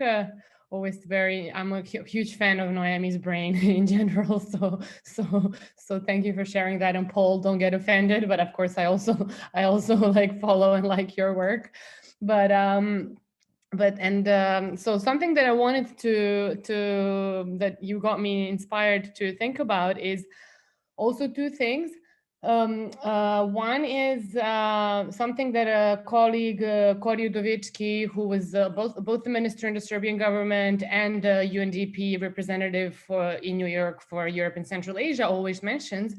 Always I'm a huge fan of Noémi's brain in general, so thank you for sharing that. And Paul, don't get offended, but of course I also like follow and like your work. But so something that I wanted that you got me inspired to think about is also two things. One is something that a colleague, Kori Udovicki, who was both the minister in the Serbian government and UNDP representative in New York for Europe and Central Asia, always mentions,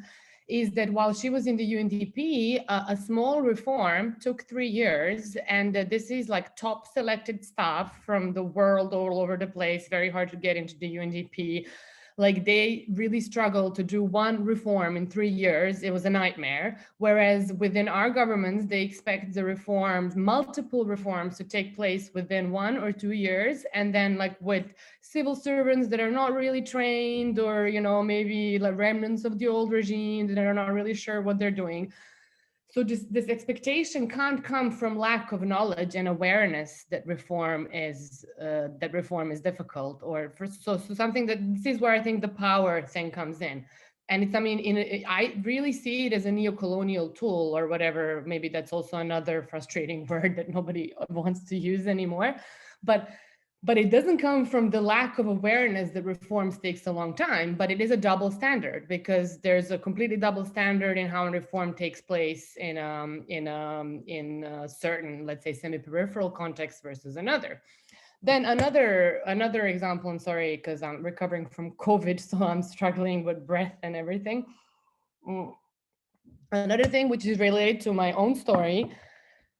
is that while she was in the UNDP, a small reform took 3 years, and this is like top selected staff from the world all over the place, very hard to get into the UNDP. Like they really struggled to do one reform in 3 years. It was a nightmare. Whereas within our governments, they expect the reforms, multiple reforms to take place within 1 or 2 years. And then like with civil servants that are not really trained, or, you know, maybe like remnants of the old regime that are not really sure what they're doing. So this expectation can't come from lack of knowledge and awareness that reform is difficult, or so something that this is where I think the power thing comes in. And it's, I mean, I really see it as a neo-colonial tool or whatever. Maybe that's also another frustrating word that nobody wants to use anymore. But it doesn't come from the lack of awareness that reforms takes a long time, but it is a double standard, because there's a completely double standard in how a reform takes place in a certain, let's say, semi-peripheral context versus another. Then another example, I'm sorry, because I'm recovering from COVID, so I'm struggling with breath and everything. Another thing which is related to my own story,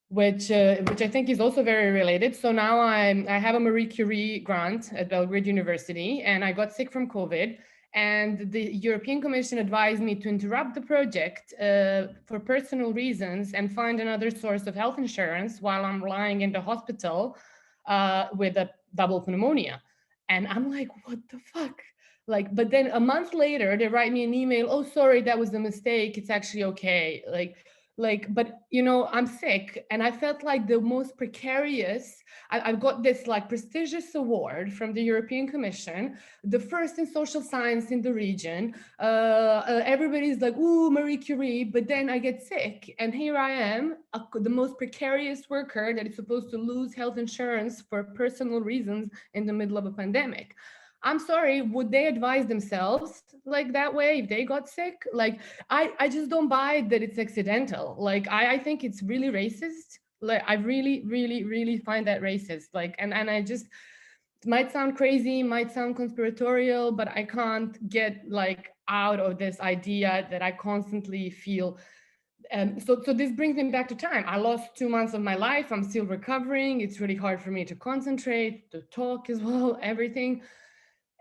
which I think is also very related. So now I have a Marie Curie grant at Belgrade University, and I got sick from COVID, and the European Commission advised me to interrupt the project for personal reasons and find another source of health insurance while I'm lying in the hospital with a double pneumonia. And I'm like, what the fuck? Like, but then a month later, they write me an email, oh, sorry, that was a mistake. It's actually okay. But you know, I'm sick, and I felt like the most precarious. I've got this like prestigious award from the European Commission, the first in social science in the region. Everybody's like, ooh, Marie Curie, but then I get sick, and here I am, the most precarious worker that is supposed to lose health insurance for personal reasons in the middle of a pandemic. I'm sorry, would they advise themselves like that way if they got sick? Like, I just don't buy that it's accidental. Like, I think it's really racist. Like, I really, really, really find that racist. Like, and I just, it might sound crazy, might sound conspiratorial, but I can't get like out of this idea that I constantly feel. So this brings me back to time. I lost 2 months of my life. I'm still recovering. It's really hard for me to concentrate, to talk as well, everything.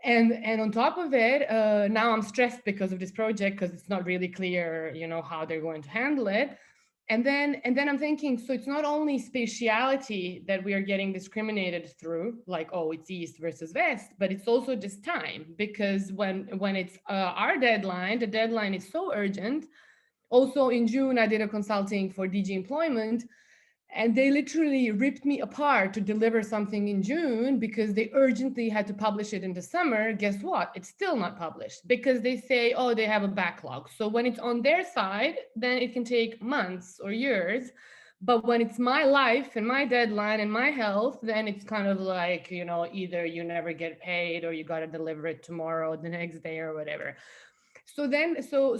And on top of it, now I'm stressed because of this project, because it's not really clear, you know, how they're going to handle it. And then I'm thinking, so it's not only spatiality that we are getting discriminated through, like, oh, it's East versus West, but it's also this time, because when it's our deadline, the deadline is so urgent. Also in June, I did a consulting for DG Employment, and they literally ripped me apart to deliver something in June because they urgently had to publish it in the summer. Guess what? It's still not published because they say, oh, they have a backlog. So when it's on their side, then it can take months or years. But when it's my life and my deadline and my health, then it's kind of like, you know, either you never get paid or you got to deliver it tomorrow, the next day or whatever. So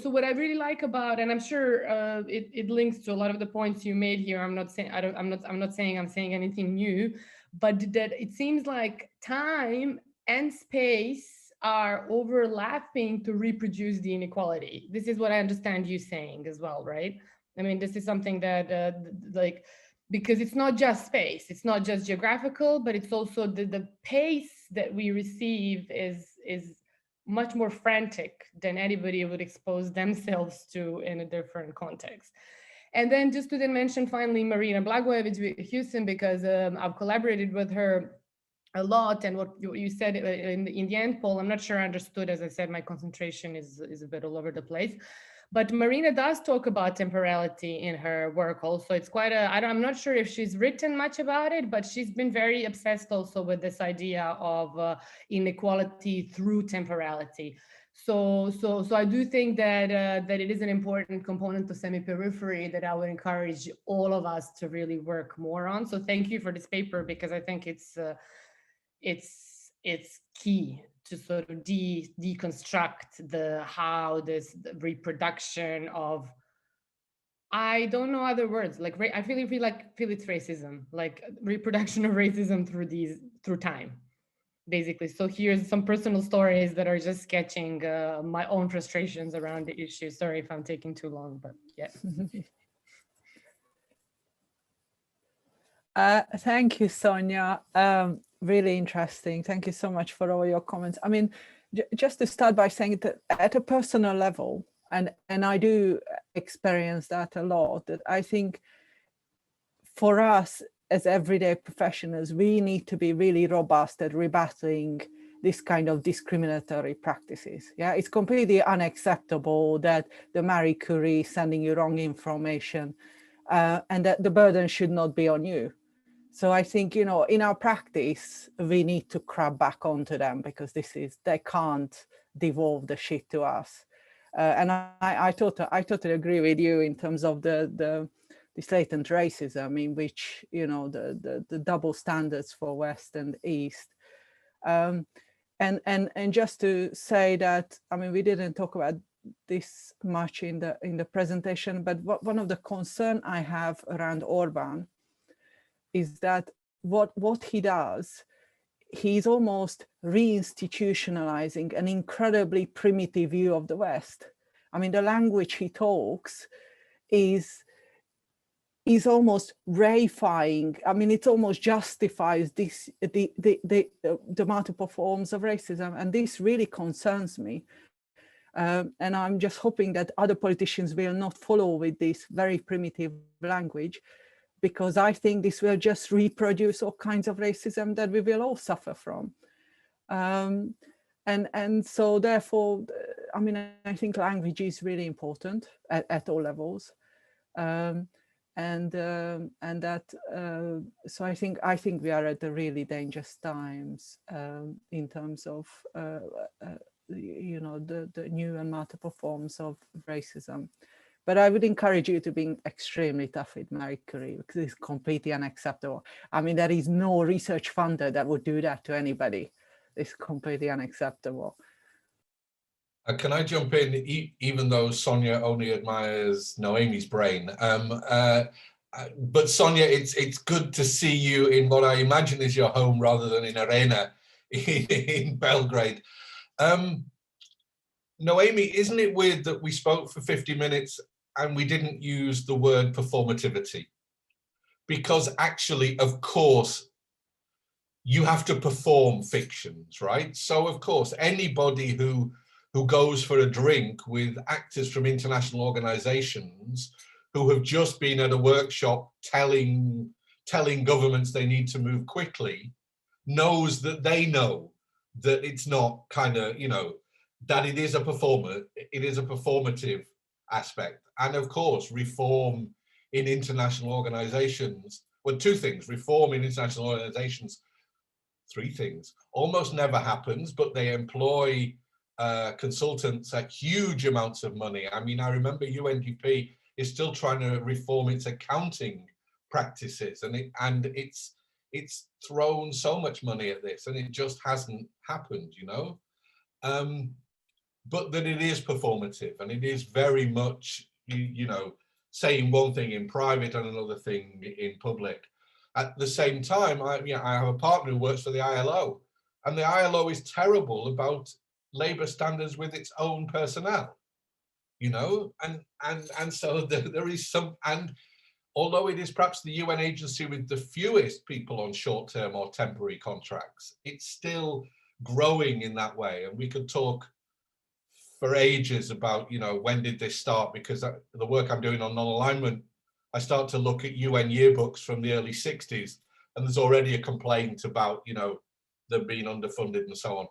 what I really like about, and I'm sure it links to a lot of the points you made here. I'm not saying I'm saying anything new, but that it seems like time and space are overlapping to reproduce the inequality. This is what I understand you saying as well, right? I mean, this is something that because it's not just space, it's not just geographical, but it's also the pace that we receive is much more frantic than anybody would expose themselves to in a different context. And then just to then mention finally Marina Blackwell with Houston, because I've collaborated with her a lot, and what you said in the end, Paul, I'm not sure I understood. As I said, my concentration is a bit all over the place. But Marina does talk about temporality in her work also. It's quite I'm not sure if she's written much about it, but she's been very obsessed also with this idea of inequality through temporality. So I do think that that it is an important component of semi-periphery that I would encourage all of us to really work more on. So thank you for this paper, because I think it's key to sort of deconstruct how this reproduction of, I don't know other words, like I feel it's racism, like reproduction of racism through time. basically. So here's some personal stories that are just sketching my own frustrations around the issue. Sorry if I'm taking too long, but yeah. Thank you, Sonia. Really interesting. Thank you so much for all your comments. I mean, just to start by saying that at a personal level, and I do experience that a lot, that I think for us as everyday professionals, we need to be really robust at rebattling this kind of discriminatory practices. Yeah, it's completely unacceptable that the Marie Curie is sending you wrong information, and that the burden should not be on you. So I think, you know, in our practice, we need to crab back onto them, because they can't devolve the shit to us. And I totally agree with you in terms of this latent racism, in which, you know, the double standards for West and East. And just to say that, I mean, we didn't talk about this much in the presentation, but one of the concern I have around Orban is that what he does, he's almost reinstitutionalizing an incredibly primitive view of the West. I mean, the language he talks is almost reifying. I mean, it almost justifies the multiple forms of racism, and this really concerns me. And I'm just hoping that other politicians will not follow with this very primitive language, because I think this will just reproduce all kinds of racism that we will all suffer from. And so therefore, I mean, I think language is really important at all levels. So I think we are at the really dangerous times in terms of you know, the new and multiple forms of racism. But I would encourage you to be extremely tough with Marie Curie, because it's completely unacceptable. I mean, there is no research funder that would do that to anybody. It's completely unacceptable. Can I jump in, even though Sonia only admires Noémi's brain? But Sonia, it's good to see you in what I imagine is your home rather than in Arena in Belgrade. Noémi, isn't it weird that we spoke for 50 minutes and we didn't use the word performativity? Because actually, of course, you have to perform fictions, right? So of course, anybody who goes for a drink with actors from international organizations who have just been at a workshop telling governments they need to move quickly knows that they know that it's not kind of, you know, that it is a performative aspect. And of course, reform in international organizations, well, two things: reform in international organizations, three things, almost never happens, but they employ consultants at huge amounts of money. I mean, I remember UNDP is still trying to reform its accounting practices, and it's thrown so much money at this, and it just hasn't happened, you know. But that it is performative, and it is very much, you know, saying one thing in private and another thing in public. At the same time, I have a partner who works for the ILO, and the ILO is terrible about labor standards with its own personnel, you know, and so there is some, and although it is perhaps the UN agency with the fewest people on short-term or temporary contracts, it's still growing in that way. And we could talk for ages about, you know, when did this start? Because the work I'm doing on non-alignment, I start to look at UN yearbooks from the early 60s, and there's already a complaint about, you know, them being underfunded and so on.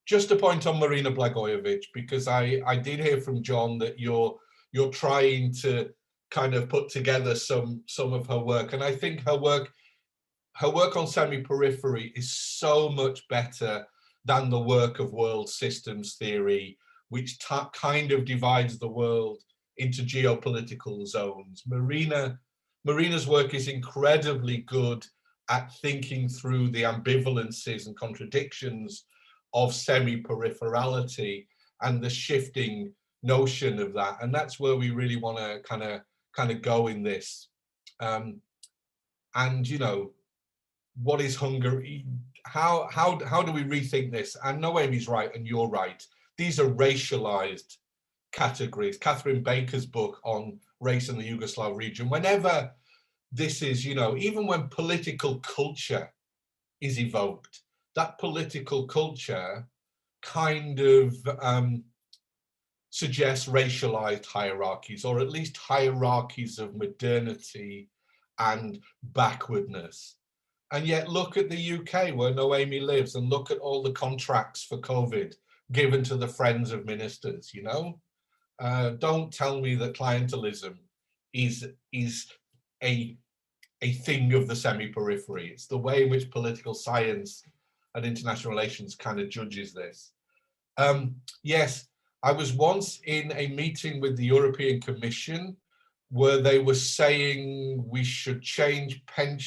Just a point on Marina Blagojevic, because I did hear from John that you're trying to kind of put together some of her work, and I think her work on semi-periphery is so much better than the work of world systems theory, which kind of divides the world into geopolitical zones. Marina's work is incredibly good at thinking through the ambivalences and contradictions of semi-peripherality and the shifting notion of that. And that's where we really want to kind of go in this. And, you know, what is Hungary? How do we rethink this? And Noémi's right, and you're right. These are racialized categories. Catherine Baker's book on race in the Yugoslav region, whenever this is, you know, even when political culture is evoked, that political culture kind of suggests racialized hierarchies, or at least hierarchies of modernity and backwardness. And yet look at the UK where Noémi lives, and look at all the contracts for COVID given to the friends of ministers, you know? Don't tell me that clientelism is a thing of the semi-periphery. It's the way in which political science and international relations kind of judges this. Yes, I was once in a meeting with the European Commission where they were saying we should change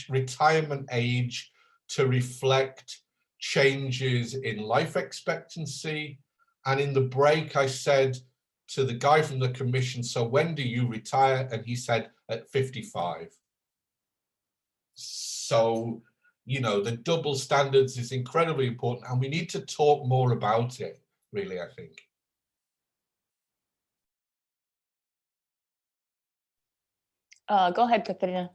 retirement age to reflect changes in life expectancy. And in the break, I said to the guy from the commission, so when do you retire? And he said, at 55. So, you know, the double standards is incredibly important, and we need to talk more about it, really, I think. Go ahead, Katerina.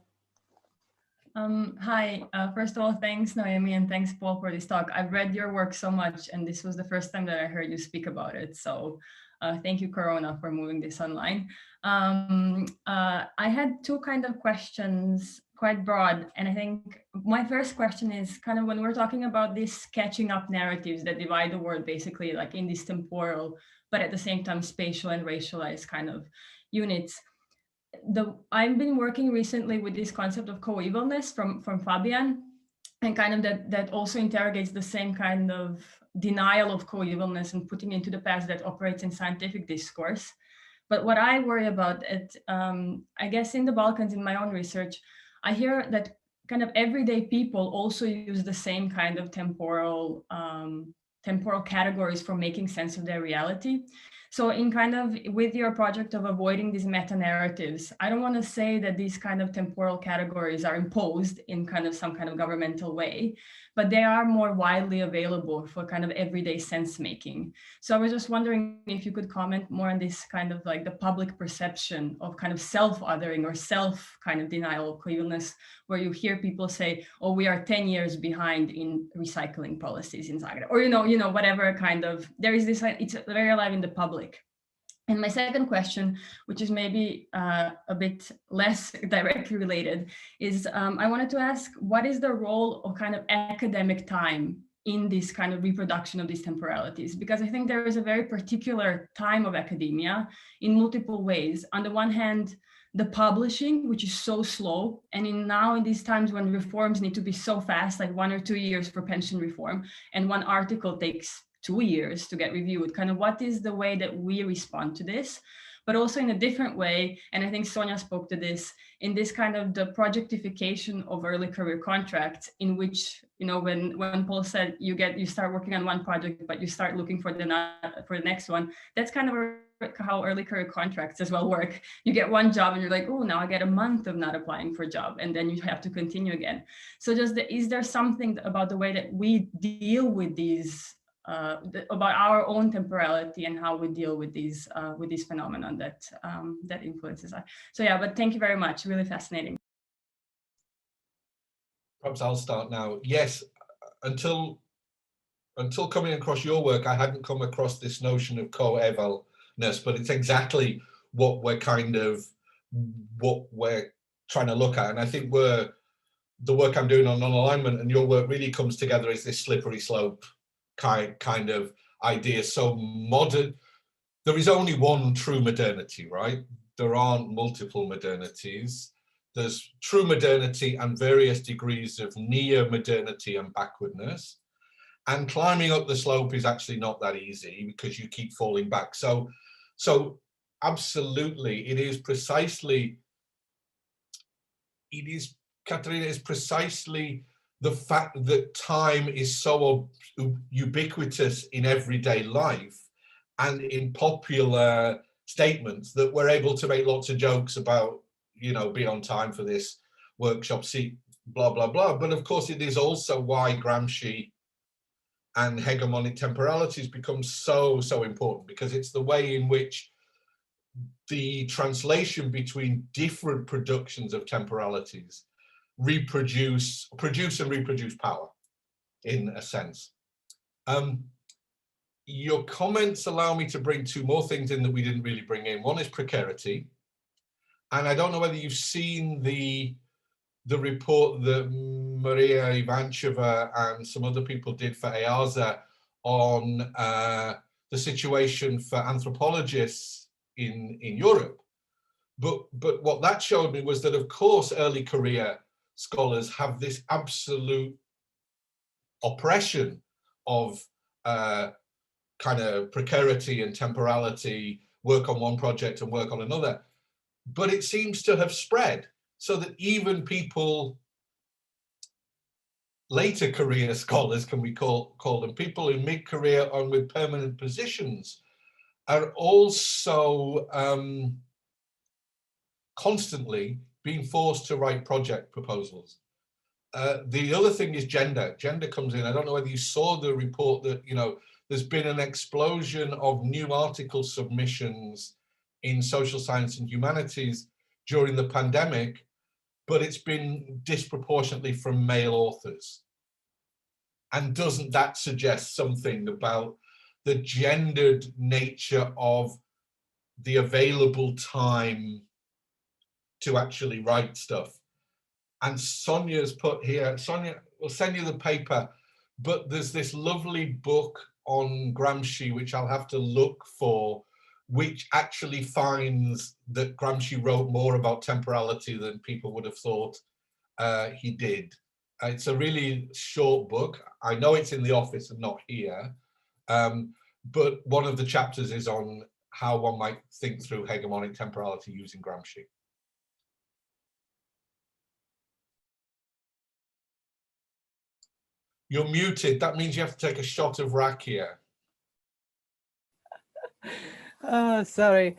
Hi, first of all, thanks Noémi, and thanks Paul for this talk. I've read your work so much, and this was the first time that I heard you speak about it. So thank you, Corona, for moving this online. I had two kind of questions, quite broad. And I think my first question is kind of when we're talking about these catching up narratives that divide the world basically like in these temporal, but at the same time spatial and racialized kind of units. I've been working recently with this concept of coevalness from Fabian, and kind of that also interrogates the same kind of denial of coevalness and putting into the past that operates in scientific discourse. But what I worry about, I guess in the Balkans, in my own research, I hear that kind of everyday people also use the same kind of temporal categories for making sense of their reality. So in kind of with your project of avoiding these meta-narratives, I don't want to say that these kind of temporal categories are imposed in kind of some kind of governmental way, but they are more widely available for kind of everyday sense making. So I was just wondering if you could comment more on this kind of like the public perception of kind of self-othering or self kind of denial of coevalness, where you hear people say, oh, we are 10 years behind in recycling policies in Zagreb, or, you know, whatever kind of, there is this, it's very alive in the public. And my second question, which is maybe a bit less directly related, is I wanted to ask, what is the role of kind of academic time in this kind of reproduction of these temporalities? Because I think there is a very particular time of academia in multiple ways. On the one hand, the publishing, which is so slow, and now in these times when reforms need to be so fast, like 1 or 2 years for pension reform, and one article takes 2 years to get reviewed, kind of what is the way that we respond to this, but also in a different way. And I think Sonia spoke to this, in this kind of the projectification of early career contracts, in which, you know, when Paul said you start working on one project, but you start looking for the next one, that's kind of how early career contracts as well work. You get one job and you're like, oh, now I get a month of not applying for a job, and then you have to continue again. So is there something about the way that we deal with these about our own temporality and how we deal with these phenomenon that influences us? So yeah, but thank you very much. Really fascinating. Perhaps I'll start now. Yes, until coming across your work, I hadn't come across this notion of coevalness, but it's exactly what we're trying to look at. And I think the work I'm doing on non-alignment and your work really comes together as this slippery slope kind of idea. So modern, there is only one true modernity, right? There aren't multiple modernities. There's true modernity and various degrees of neo-modernity and backwardness. And climbing up the slope is actually not that easy because you keep falling back. So absolutely, Katerina, is precisely the fact that time is so ubiquitous in everyday life and in popular statements that we're able to make lots of jokes about, you know, be on time for this workshop, blah, blah, blah. But of course, it is also why Gramsci and hegemonic temporalities become so important, because it's the way in which the translation between different productions of temporalities produce and reproduce power, in a sense. Your comments allow me to bring two more things in that we didn't really bring in. One is precarity. And I don't know whether you've seen the report that Maria Ivancheva and some other people did for EASA on the situation for anthropologists in Europe. But what that showed me was that, of course, early career scholars have this absolute oppression of kind of precarity and temporality, work on one project and work on another. But it seems to have spread so that even people, later career scholars, can we call them, people in mid-career and with permanent positions, are also constantly being forced to write project proposals. The other thing is gender. Gender comes in. I don't know whether you saw the report that, you know, there's been an explosion of new article submissions in social science and humanities during the pandemic, but it's been disproportionately from male authors. And doesn't that suggest something about the gendered nature of the available time to actually write stuff? And Sonia's put here, Sonia will send you the paper, but there's this lovely book on Gramsci, which I'll have to look for, which actually finds that Gramsci wrote more about temporality than people would have thought he did. It's a really short book. I know it's in the office and not here, but one of the chapters is on how one might think through hegemonic temporality using Gramsci. You're muted. That means you have to take a shot of rakia. Oh, sorry.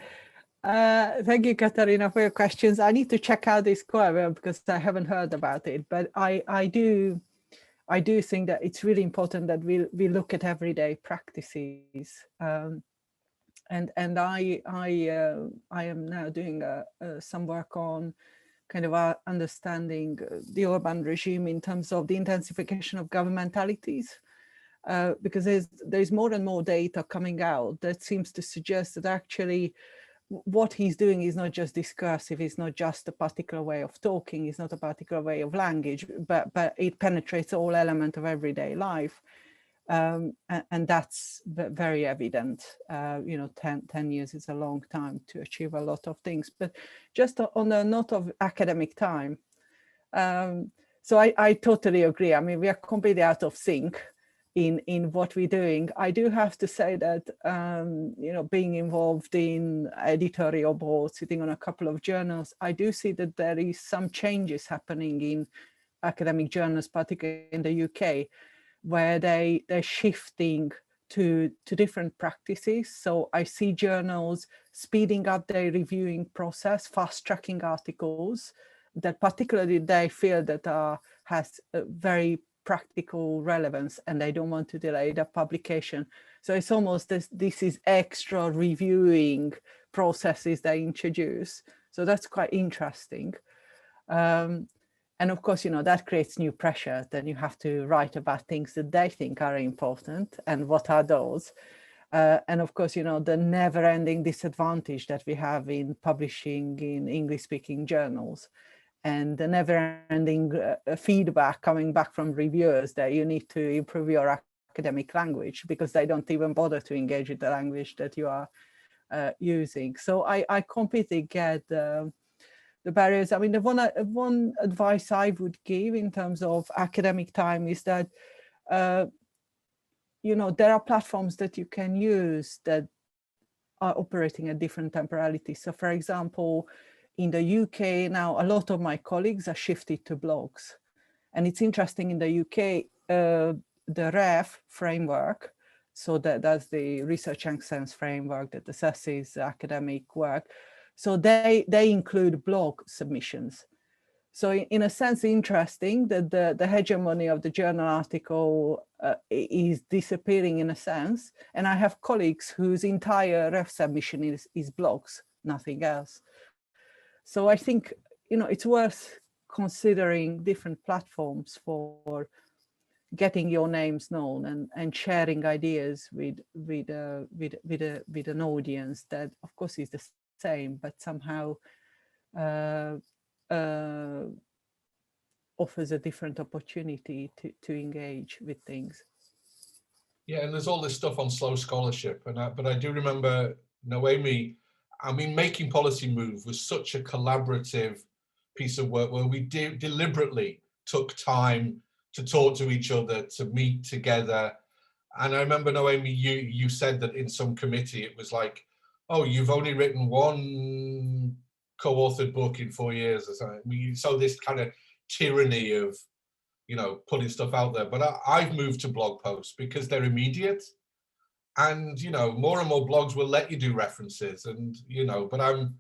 Thank you, Katarina, for your questions. I need to check out this quote because I haven't heard about it, but I do think that it's really important that we look at everyday practices. And I am now doing some work on kind of understanding the Orban regime in terms of the intensification of governmentalities. Because there's more and more data coming out that seems to suggest that actually what he's doing is not just discursive, it's not just a particular way of talking, it's not a particular way of language, but it penetrates all elements of everyday life. And that's very evident. You know, 10 years is a long time to achieve a lot of things. But just on the note of academic time, so I totally agree. I mean, we are completely out of sync in what we're doing. I do have to say that, you know, being involved in editorial board, sitting on a couple of journals, I do see that there is some changes happening in academic journals, particularly in the UK, where they're shifting to different practices. So I see journals speeding up their reviewing process, fast-tracking articles that particularly they feel that has a very practical relevance and they don't want to delay the publication. So it's almost this is extra reviewing processes they introduce. So that's quite interesting. And of course, you know, that creates new pressure. Then you have to write about things that they think are important and what are those. And of course, you know, the never-ending disadvantage that we have in publishing in English-speaking journals, and the never-ending feedback coming back from reviewers that you need to improve your academic language because they don't even bother to engage with the language that you are using. So I completely get the barriers. I mean, the one advice I would give in terms of academic time is that, you know, there are platforms that you can use that are operating at different temporalities. So for example, in the UK now, a lot of my colleagues are shifted to blogs. And it's interesting in the UK, the REF framework, so that's the Research Excellence framework that assesses academic work. So they include blog submissions. So in a sense, interesting that the hegemony of the journal article is disappearing in a sense. And I have colleagues whose entire ref submission is blogs, nothing else. So I think, you know, it's worth considering different platforms for getting your names known and sharing ideas with an audience that, of course, is the same, but somehow offers a different opportunity to engage with things. Yeah, and there's all this stuff on slow scholarship, but I do remember Noémi. I mean, Making Policy Move was such a collaborative piece of work where we deliberately took time to talk to each other, to meet together. And I remember, Noémi, you said that in some committee it was like, oh, you've only written one co-authored book in 4 years or something. So this kind of tyranny of, you know, putting stuff out there. But I've moved to blog posts because they're immediate, and, you know, more and more blogs will let you do references, and, you know, but I'm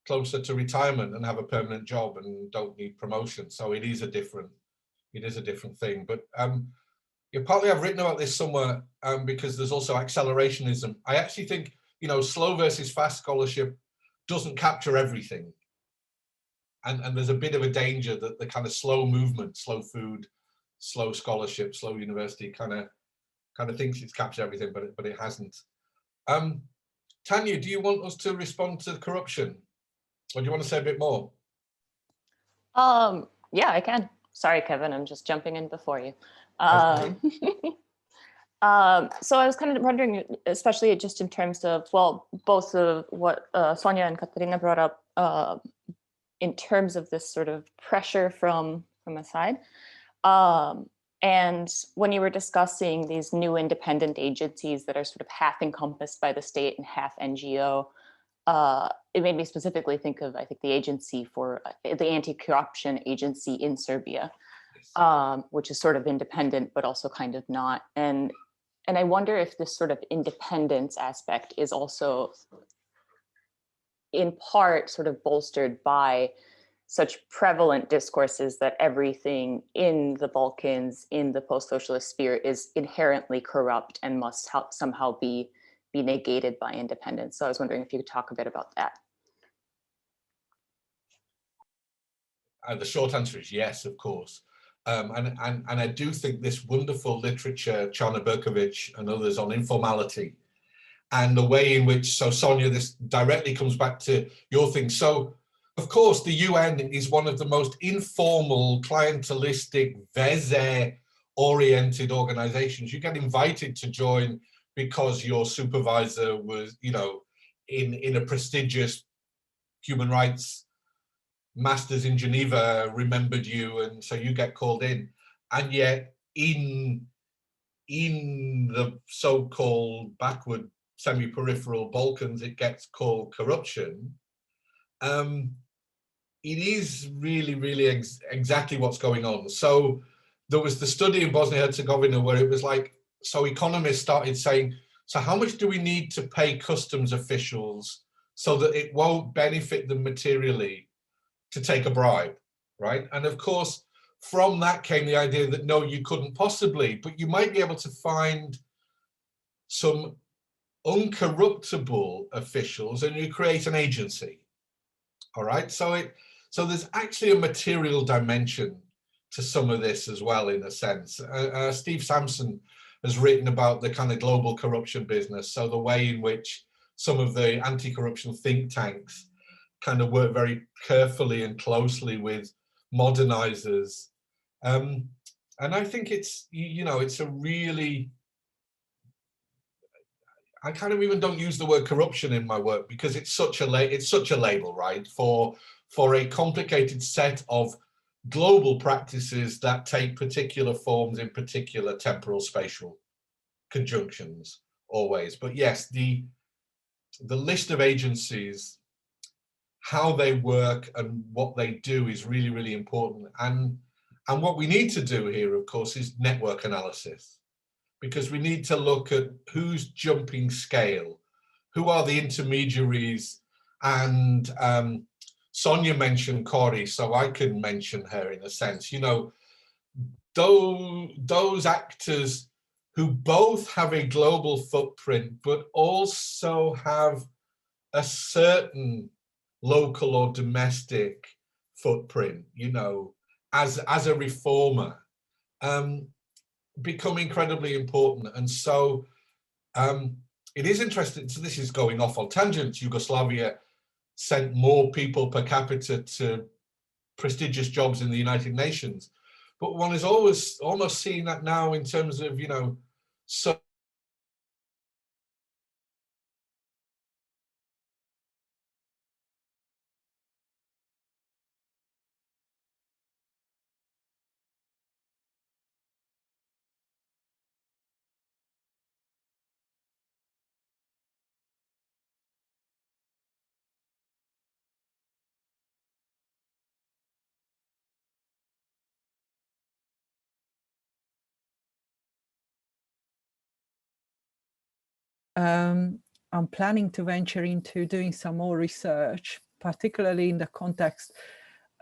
closer to retirement and have a permanent job and don't need promotion, so it is a different thing. But yeah, partly I've written about this somewhere because there's also accelerationism. I actually think, you know, slow versus fast scholarship doesn't capture everything. And there's a bit of a danger that the kind of slow movement, slow food, slow scholarship, slow university kind of thinks it's captured everything, but it hasn't. Tanya, do you want us to respond to corruption, or do you want to say a bit more? Yeah, I can. Sorry, Kevin, I'm just jumping in before you. So I was kind of wondering, especially just in terms of, well, both of what Sonia and Katerina brought up in terms of this sort of pressure from a side. And when you were discussing these new independent agencies that are sort of half encompassed by the state and half NGO, it made me specifically think of, I think, the agency for the anti-corruption agency in Serbia, which is sort of independent, but also kind of not. And I wonder if this sort of independence aspect is also in part sort of bolstered by such prevalent discourses that everything in the Balkans, in the post-socialist sphere, is inherently corrupt and must somehow be negated by independence. So I was wondering if you could talk a bit about that. The short answer is yes, of course. And I do think this wonderful literature, Chana Berkovic and others, on informality and the way in which, so Sonia, this directly comes back to your thing. So, of course, the UN is one of the most informal, clientelistic, Veze-oriented organizations. You get invited to join because your supervisor was, you know, in a prestigious human rights masters in Geneva remembered you, and so you get called in. And yet in the so-called backward semi-peripheral Balkans, it gets called corruption. It is really exactly what's going on. So there was the study in Bosnia-Herzegovina where it was like, so economists started saying, so how much do we need to pay customs officials so that it won't benefit them materially to take a bribe, right? And of course, from that came the idea that no, you couldn't possibly, but you might be able to find some uncorruptible officials and you create an agency, all right? So there's actually a material dimension to some of this as well, in a sense. Steve Sampson has written about the kind of global corruption business, so the way in which some of the anti-corruption think tanks kind of work very carefully and closely with modernizers. And I think it's, you know, it's a really, I kind of even don't use the word corruption in my work because it's such a label, right, for a complicated set of global practices that take particular forms in particular temporal spatial conjunctions always. But yes, the list of agencies, how they work and what they do is really important. And what we need to do here, of course, is network analysis, because we need to look at who's jumping scale, who are the intermediaries and Sonia mentioned Corey, so I can mention her in a sense. You know, those actors who both have a global footprint, but also have a certain local or domestic footprint, you know, as a reformer, become incredibly important. And so it is interesting. So this is going off on tangents. Yugoslavia sent more people per capita to prestigious jobs in the United Nations, but one is always almost seeing that now in terms of, you know, so I'm planning to venture into doing some more research, particularly in the context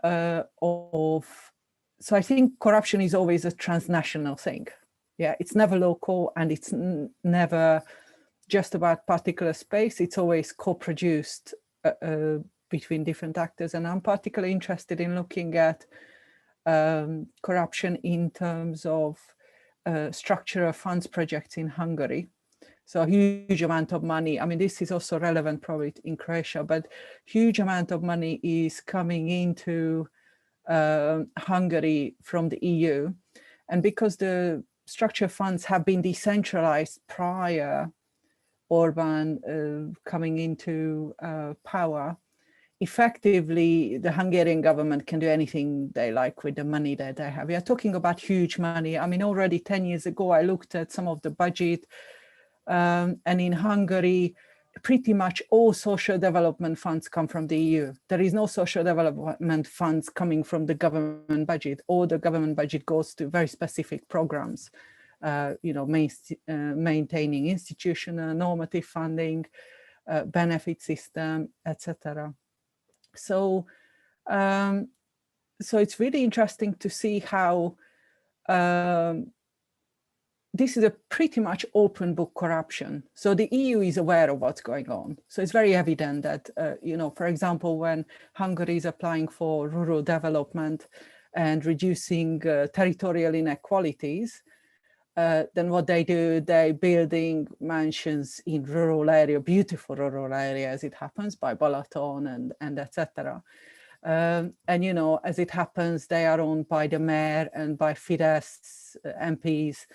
of, so I think corruption is always a transnational thing. Yeah, it's never local, and it's never just about particular space. It's always co-produced between different actors. And I'm particularly interested in looking at corruption in terms of structural funds projects in Hungary. So a huge amount of money. I mean, this is also relevant probably in Croatia, but huge amount of money is coming into Hungary from the EU. And because the structure funds have been decentralized prior Orban coming into power, effectively the Hungarian government can do anything they like with the money that they have. We are talking about huge money. I mean, already 10 years ago, I looked at some of the budget, and in Hungary, pretty much all social development funds come from the EU. There is no social development funds coming from the government budget. All the government budget goes to very specific programs, you know, maintaining institutional, normative funding, benefit system, etc. So, so it's really interesting to see how this is a pretty much open book corruption. So the EU is aware of what's going on. So it's very evident that, you know, for example, when Hungary is applying for rural development and reducing territorial inequalities, then what they do, they're building mansions in rural area, beautiful rural area, as it happens, by Balaton and etc. And, you know, as it happens, they are owned by the mayor and by Fidesz MPs,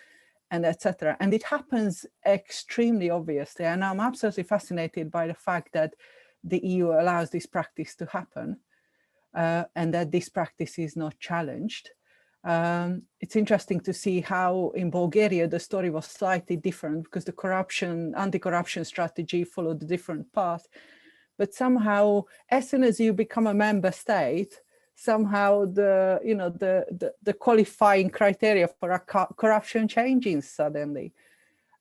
and etc. And it happens extremely obviously. And I'm absolutely fascinated by the fact that the EU allows this practice to happen, and that this practice is not challenged. It's interesting to see how in Bulgaria the story was slightly different, because the anti-corruption strategy followed a different path. But somehow, as soon as you become a member state, somehow the qualifying criteria for corruption changes suddenly.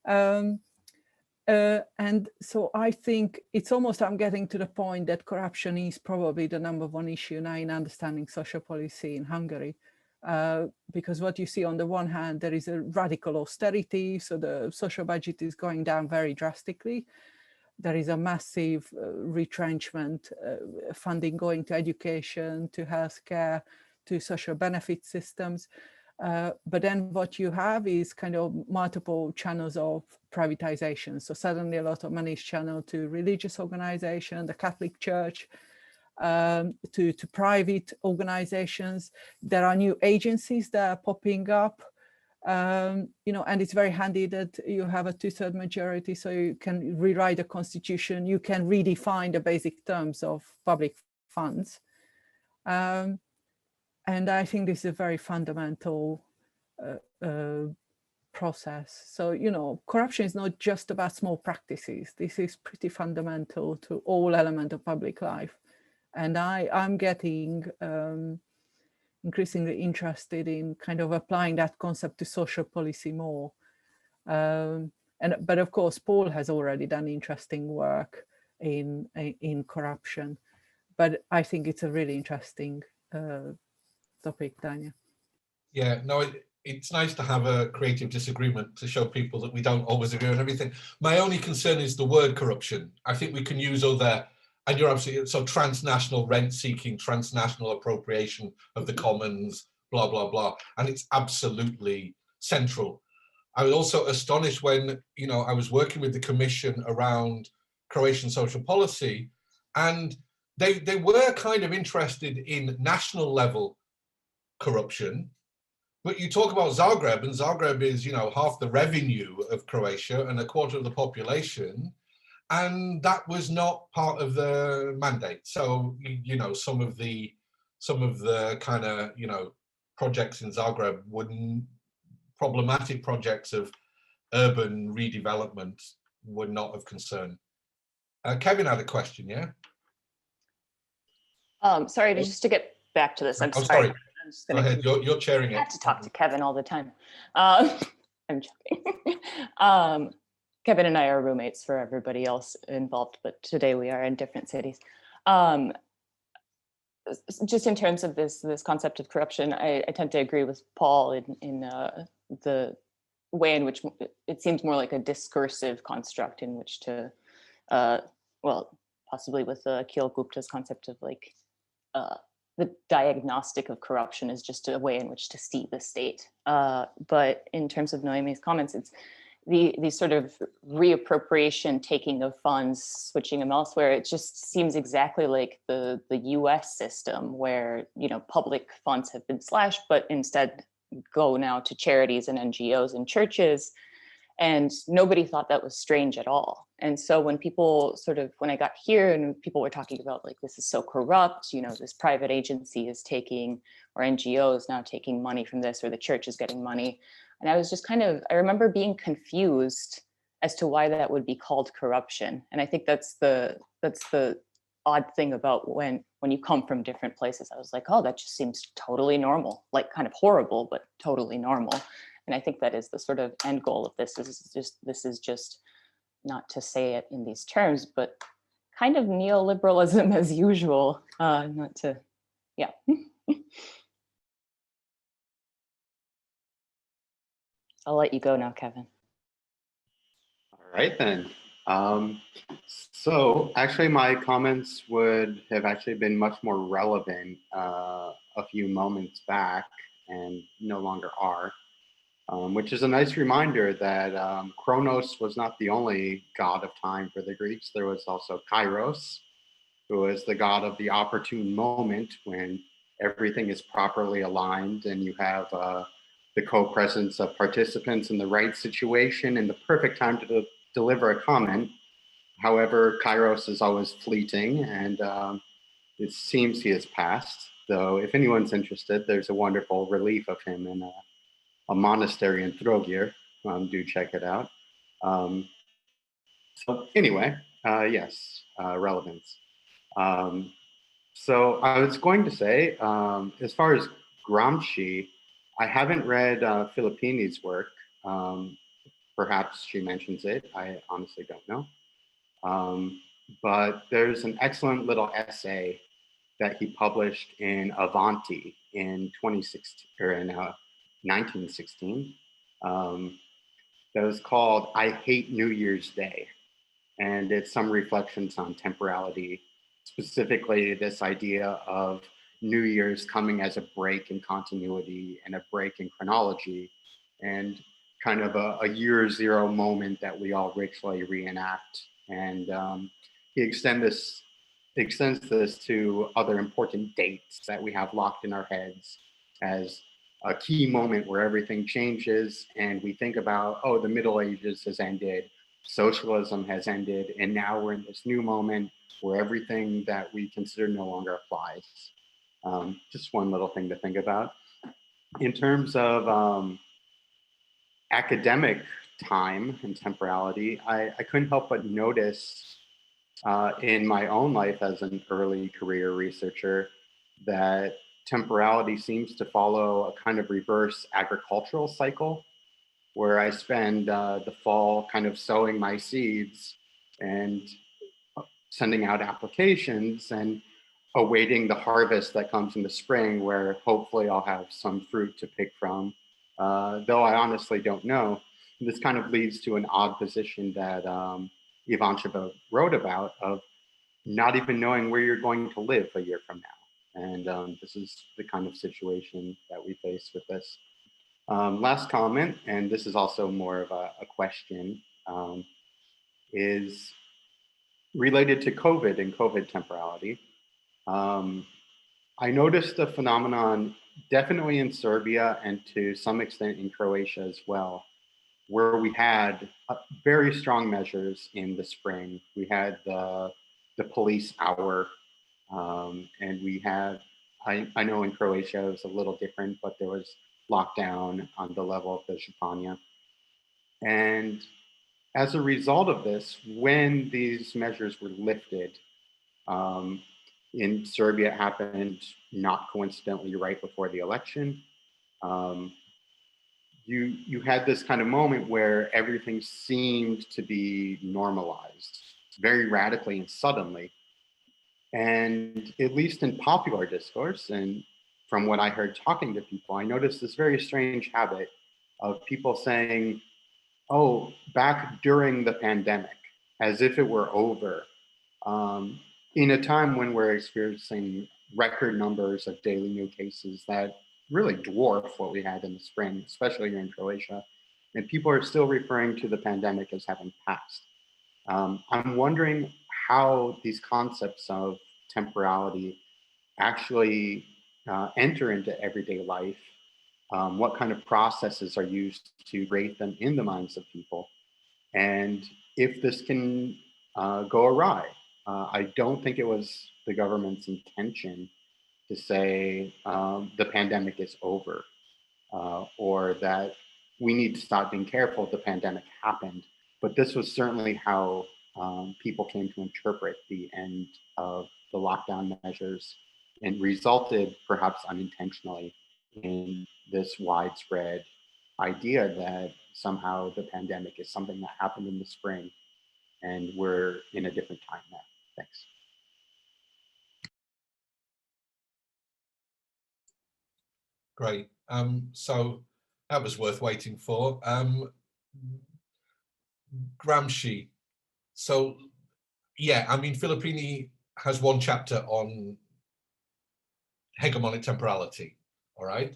And so I think it's almost, I'm getting to the point that corruption is probably the #1 issue now in understanding social policy in Hungary. Because what you see on the one hand, there is a radical austerity, so the social budget is going down very drastically. There is a massive retrenchment, funding going to education, to healthcare, to social benefit systems. But then what you have is kind of multiple channels of privatization. So suddenly a lot of money is channeled to religious organization, the Catholic Church, to private organizations. There are new agencies that are popping up. You know, and it's very handy that you have a 2/3 majority, so you can rewrite the constitution, you can redefine the basic terms of public funds. And I think this is a very fundamental process. So, you know, corruption is not just about small practices. This is pretty fundamental to all elements of public life. And I'm getting increasingly interested in kind of applying that concept to social policy more. But of course, Paul has already done interesting work in corruption. but I think it's a really interesting topic, Daniel. Yeah, no, it's nice to have a creative disagreement to show people that we don't always agree on everything. My only concern is the word corruption. I think we can use other, and you're absolutely, so transnational rent seeking, transnational appropriation of the commons, blah, blah, blah. And it's absolutely central. I was also astonished when, you know, I was working with the Commission around Croatian social policy, and they were kind of interested in national level corruption. But you talk about Zagreb, and Zagreb is, you know, half the revenue of Croatia and a quarter of the population, and that was not part of the mandate. So, you know, some of the kind of, you know, projects in Zagreb wouldn't, problematic projects of urban redevelopment were not of concern. Kevin had a question, yeah? Sorry, just to get back to this. I'm sorry. Sorry. I'm just Go gonna ahead, you're chairing it. I have to talk to Kevin all the time. I'm joking. Kevin and I are roommates for everybody else involved, but today we are in different cities. Just in terms of this concept of corruption, I tend to agree with Paul in the way in which it seems more like a discursive construct in which to, well, possibly with Akhil Gupta's concept of like the diagnostic of corruption is just a way in which to see the state. But in terms of Noémi's comments, it's the sort of reappropriation, taking of funds, switching them elsewhere. It just seems exactly like the US system where, you know, public funds have been slashed, but instead go now to charities and NGOs and churches. And nobody thought that was strange at all. And so when people when I got here and people were talking about like, this is so corrupt, you know, this private agency is taking, or NGOs now taking money from this, or the church is getting money. And I was just I remember being confused as to why that would be called corruption. And I think that's the odd thing about when you come from different places. I was like, oh, that just seems totally normal, like kind of horrible, but totally normal. And I think that is the sort of end goal of this. This is just not to say it in these terms, but kind of neoliberalism as usual. Not to, yeah. I'll let you go now, Kevin. All right then. So actually my comments would have actually been much more relevant a few moments back and no longer are. Which is a nice reminder that Chronos was not the only god of time for the Greeks. There was also Kairos, who was the god of the opportune moment when everything is properly aligned and you have the co-presence of participants in the right situation and the perfect time to deliver a comment. However, Kairos is always fleeting, and it seems he has passed. Though if anyone's interested, there's a wonderful relief of him in a monastery in Trogir. Do check it out. So anyway, yes, relevance. So I was going to say, as far as Gramsci, I haven't read Filippini's work. Perhaps she mentions it. I honestly don't know. But there's an excellent little essay that he published in Avanti in 2016, or in 1916, that was called I Hate New Year's Day. And it's some reflections on temporality, specifically this idea of New Year's coming as a break in continuity and a break in chronology, and kind of a year zero moment that we all richly reenact. And he extends this to other important dates that we have locked in our heads as a key moment where everything changes and we think about, oh, the Middle Ages has ended, socialism has ended, and now we're in this new moment where everything that we consider no longer applies. Just one little thing to think about. In terms of academic time and temporality, I couldn't help but notice in my own life as an early career researcher that temporality seems to follow a kind of reverse agricultural cycle, where I spend the fall kind of sowing my seeds and sending out applications. And awaiting the harvest that comes in the spring, where hopefully I'll have some fruit to pick from, though I honestly don't know. This kind of leads to an odd position that Ivan Sheva wrote about, of not even knowing where you're going to live a year from now. And this is the kind of situation that we face with this. Last comment, and this is also more of a question, is related to COVID and COVID temporality. I noticed the phenomenon definitely in Serbia and to some extent in Croatia as well, where we had very strong measures in the spring. We had the police hour, and we had, I know in Croatia it was a little different, but there was lockdown on the level of the Županija. And as a result of this, when these measures were lifted, in Serbia, it happened not coincidentally right before the election. You had this kind of moment where everything seemed to be normalized very radically and suddenly. And at least in popular discourse, and from what I heard talking to people, I noticed this very strange habit of people saying, oh, back during the pandemic, as if it were over, in a time when we're experiencing record numbers of daily new cases that really dwarf what we had in the spring, especially here in Croatia. And people are still referring to the pandemic as having passed. I'm wondering how these concepts of temporality actually enter into everyday life. What kind of processes are used to rate them in the minds of people? And if this can go awry. I don't think it was the government's intention to say the pandemic is over, or that we need to stop being careful, the pandemic happened. But this was certainly how people came to interpret the end of the lockdown measures, and resulted, perhaps unintentionally, in this widespread idea that somehow the pandemic is something that happened in the spring and we're in a different time now. Thanks. Great. So that was worth waiting for. Gramsci. So yeah, I mean, Filippini has one chapter on hegemonic temporality. All right.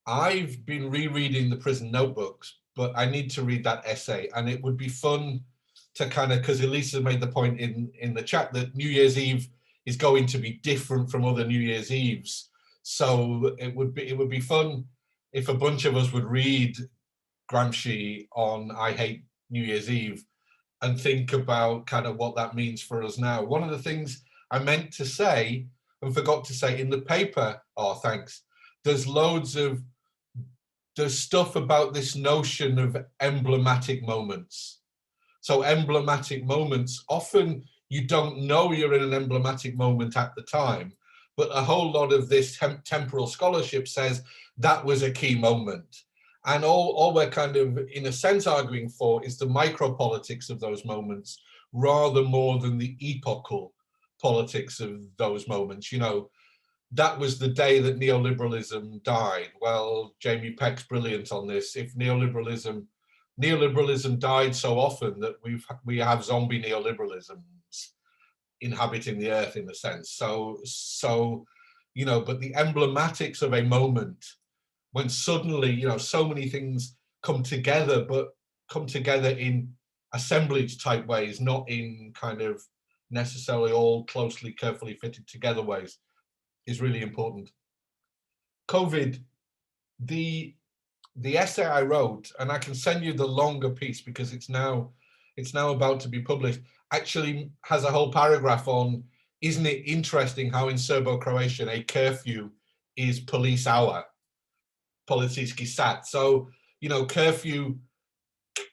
I've been rereading the prison notebooks, but I need to read that essay, and it would be fun to kind of, because Elisa made the point in the chat that New Year's Eve is going to be different from other New Year's Eves. So it would be fun if a bunch of us would read Gramsci on I Hate New Year's Eve and think about kind of what that means for us now. One of the things I meant to say and forgot to say in the paper, oh thanks, there's stuff about this notion of emblematic moments. So emblematic moments, often you don't know you're in an emblematic moment at the time, but a whole lot of this temporal scholarship says that was a key moment. And all we're kind of, in a sense, arguing for is the micropolitics of those moments, rather more than the epochal politics of those moments. You know, that was the day that neoliberalism died. Well, Jamie Peck's brilliant on this. If neoliberalism died so often that we have zombie neoliberalisms inhabiting the earth in a sense. So, you know, but the emblematics of a moment when suddenly, you know, so many things come together, but come together in assemblage type ways, not in kind of necessarily all closely, carefully fitted together ways, is really important. COVID, the essay I wrote, and I can send you the longer piece because it's now about to be published, actually has a whole paragraph on, isn't it interesting how in Serbo-Croatian a curfew is police hour, policijski sat. So, you know, curfew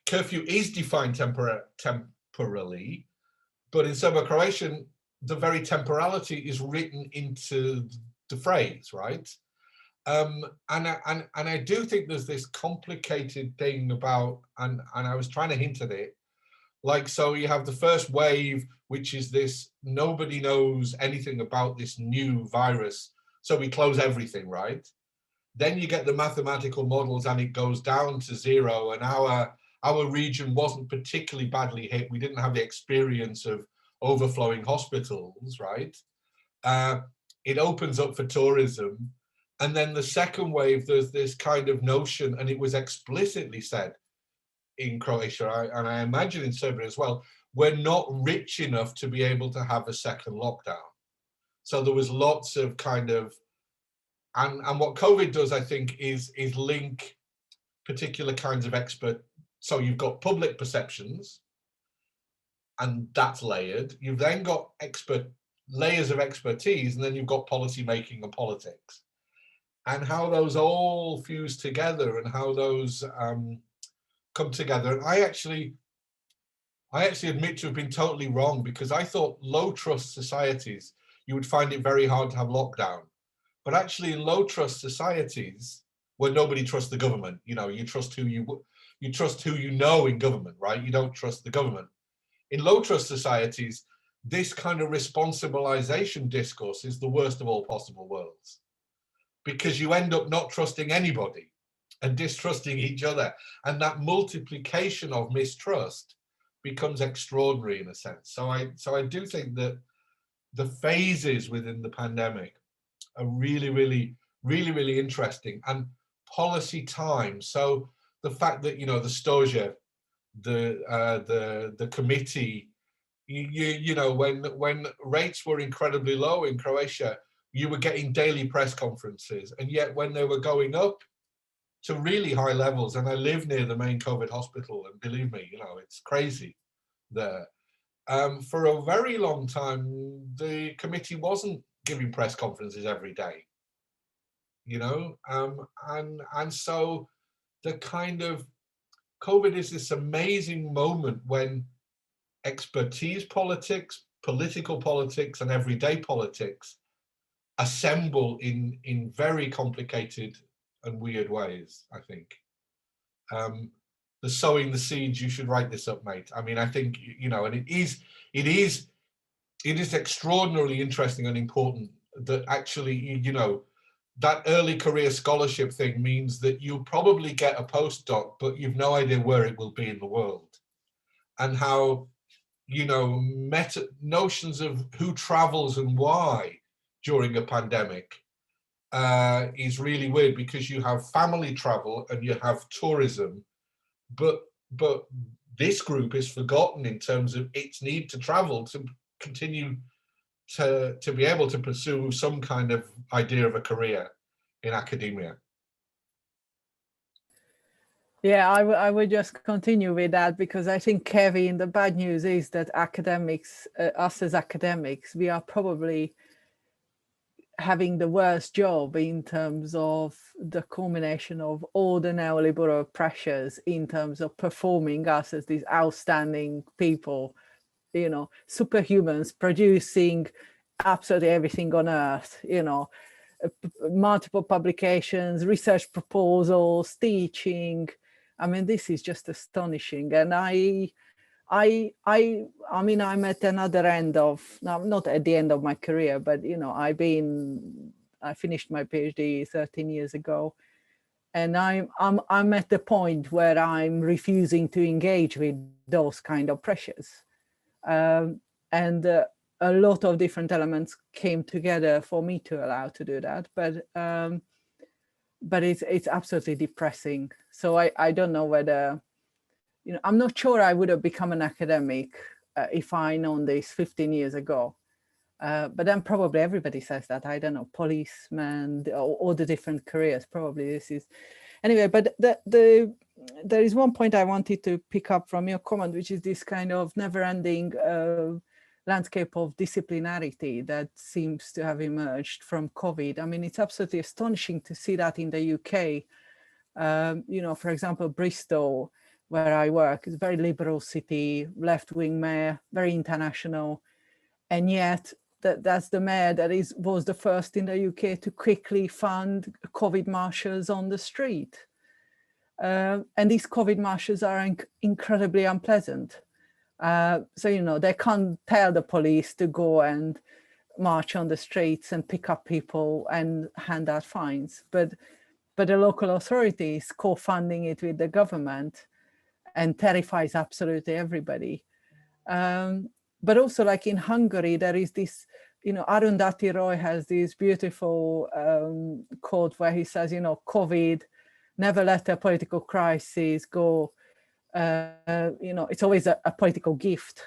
is defined temporally, but in Serbo-Croatian, the very temporality is written into the phrase, right? And I do think there's this complicated thing about, and I was trying to hint at it, like, so you have the first wave which is this, nobody knows anything about this new virus, so we close everything, right? Then you get the mathematical models and it goes down to zero, and our region wasn't particularly badly hit. We didn't have the experience of overflowing hospitals, right? It opens up for tourism. And then the second wave, there's this kind of notion, and it was explicitly said in Croatia, and I imagine in Serbia as well, we're not rich enough to be able to have a second lockdown. So there was lots of kind of, and what COVID does, I think, is link particular kinds of expert. So you've got public perceptions, and that's layered. You've then got layers of expertise, and then you've got policy making and politics. And how those all fuse together and how those come together. And I actually admit to have been totally wrong, because I thought low trust societies, you would find it very hard to have lockdown. But actually in low trust societies where nobody trusts the government, you know, you trust who you know in government, right? You don't trust the government. In low trust societies, this kind of responsibilization discourse is the worst of all possible worlds, because you end up not trusting anybody and distrusting each other. And that multiplication of mistrust becomes extraordinary in a sense. So I do think that the phases within the pandemic are really interesting, and policy time. So the fact that, you know, the Stoja, the committee, you know, when rates were incredibly low in Croatia, you were getting daily press conferences, and yet when they were going up to really high levels, and I live near the main COVID hospital, and believe me, you know, it's crazy there. For a very long time, the committee wasn't giving press conferences every day, you know, and so the kind of COVID is this amazing moment when expertise politics, political politics, and everyday politics assemble in very complicated and weird ways, I think. The sowing the seeds, you should write this up, mate. I mean, I think, you know, and it is extraordinarily interesting and important that actually, you know, that early career scholarship thing means that you'll probably get a postdoc, but you've no idea where it will be in the world. And how, you know, notions of who travels and why during a pandemic is really weird, because you have family travel and you have tourism, but this group is forgotten in terms of its need to travel to continue to be able to pursue some kind of idea of a career in academia. Yeah, I would just continue with that, because I think, Kevin, the bad news is that academics, us as academics, we are probably having the worst job in terms of the culmination of all the neoliberal pressures in terms of performing us as these outstanding people, you know, superhumans producing absolutely everything on earth, you know, multiple publications, research proposals, teaching. I mean, this is just astonishing. And I mean, I'm at another end of, not at the end of my career, but, you know, I finished my PhD 13 years ago, and I'm at the point where I'm refusing to engage with those kind of pressures. And a lot of different elements came together for me to allow to do that. But it's absolutely depressing. So I don't know whether, you know, I'm not sure I would have become an academic if I known this 15 years ago. But then probably everybody says that. I don't know, policeman, all the different careers, probably this is. Anyway, but there is one point I wanted to pick up from your comment, which is this kind of never-ending landscape of disciplinarity that seems to have emerged from COVID. I mean, it's absolutely astonishing to see that in the UK. You know, for example, Bristol, where I work, is a very liberal city, left-wing mayor, very international, and yet that's the mayor that was the first in the UK to quickly fund COVID marches on the street. And these COVID marches are incredibly unpleasant. So, you know, they can't tell the police to go and march on the streets and pick up people and hand out fines. But the local authorities co-funding it with the government and terrifies absolutely everybody. But also, like in Hungary, there is this, you know, Arundhati Roy has this beautiful quote where he says, you know, COVID, never let a political crisis go, you know, it's always a political gift.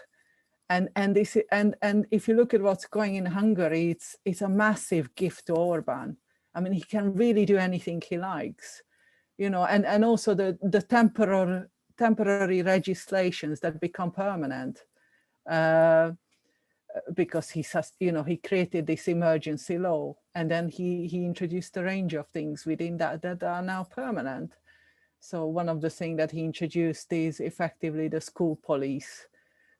And if you look at what's going in Hungary, it's a massive gift to Orban. I mean, he can really do anything he likes, you know, and also the temporary legislations that become permanent, because he says, you know, he created this emergency law, and then he introduced a range of things within that are now permanent. So one of the things that he introduced is effectively the school police.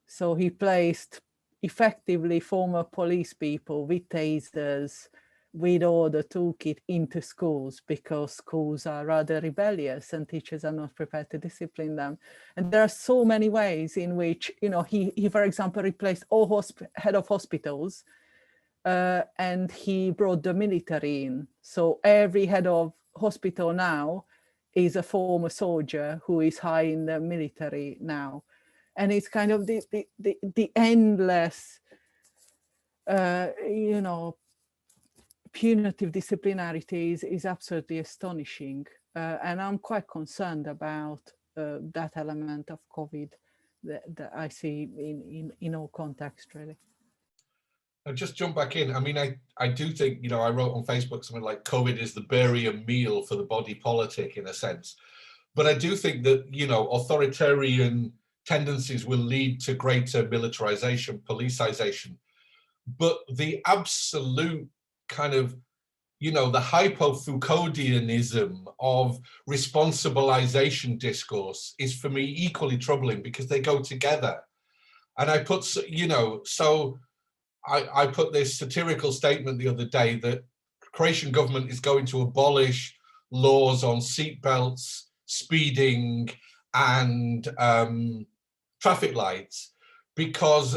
So he placed effectively former police people with tasers, with all the toolkit into schools, because schools are rather rebellious and teachers are not prepared to discipline them. And there are so many ways in which, you know, he for example, replaced all head of hospitals, and he brought the military in. So every head of hospital now is a former soldier who is high in the military now. And it's kind of the endless, you know, punitive disciplinarity is absolutely astonishing. And I'm quite concerned about that element of COVID that I see in all contexts, really. I'll just jump back in. I mean, I do think, you know, I wrote on Facebook something like COVID is the barium meal for the body politic in a sense. But I do think that, you know, authoritarian tendencies will lead to greater militarization, politicization. But the absolute kind of, you know, the hypo-Foucauldianism of responsibilization discourse is for me equally troubling, because they go together. And I put, you know, so I put this satirical statement the other day that Croatian government is going to abolish laws on seatbelts, speeding, and traffic lights, because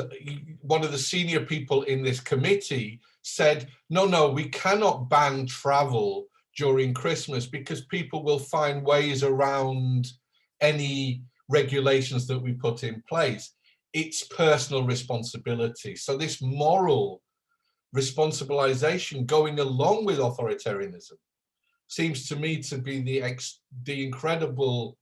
one of the senior people in this committee said, no, we cannot ban travel during Christmas because people will find ways around any regulations that we put in place. It's personal responsibility. So this moral responsibilization going along with authoritarianism seems to me to be the incredible,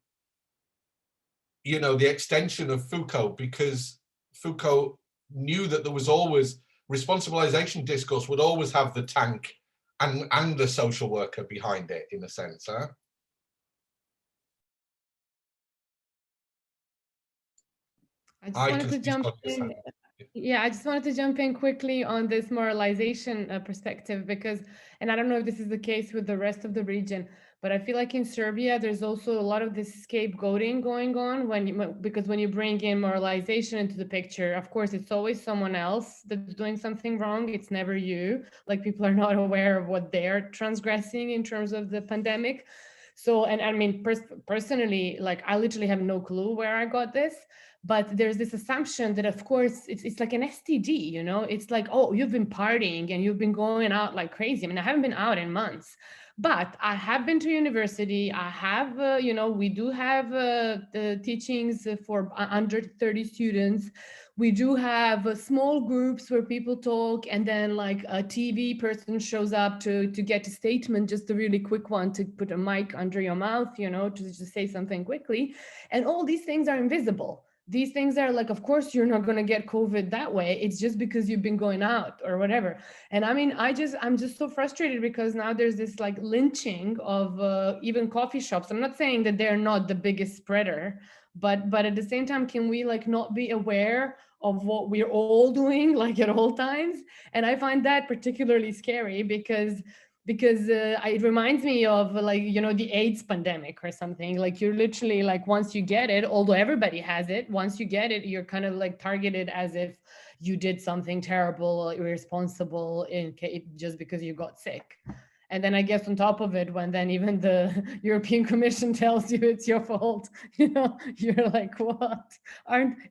you know, the extension of Foucault, because Foucault knew that there was always responsibilization discourse would always have the tank and the social worker behind it, in a sense, huh? I just wanted to jump in. Yeah, I just wanted to jump in quickly on this moralization perspective, because, and I don't know if this is the case with the rest of the region, but I feel like in Serbia, there's also a lot of this scapegoating going on because when you bring in moralization into the picture, of course, it's always someone else that's doing something wrong. It's never you. Like, people are not aware of what they're transgressing in terms of the pandemic. So, and I mean, personally, like, I literally have no clue where I got this. But there's this assumption that, of course, it's like an STD, you know, it's like, oh, you've been partying and you've been going out like crazy. I mean, I haven't been out in months, but I have been to university. I have, you know, we do have the teachings for under 30 students. We do have small groups where people talk, and then like a TV person shows up to get a statement, just a really quick one, to put a mic under your mouth, you know, to just say something quickly. And all these things are invisible. These things are like, of course, you're not going to get COVID that way. It's just because you've been going out or whatever. And I mean, I'm just so frustrated because now there's this like lynching of even coffee shops. I'm not saying that they're not the biggest spreader, but at the same time, can we like not be aware of what we're all doing like at all times? And I find that particularly scary because it reminds me of like, you know, the AIDS pandemic or something. Like, you're literally like, once you get it, although everybody has it, once you get it, you're kind of like targeted as if you did something terrible, irresponsible just because you got sick. And then I guess on top of it, when then even the European Commission tells you it's your fault, you know, you're like, what?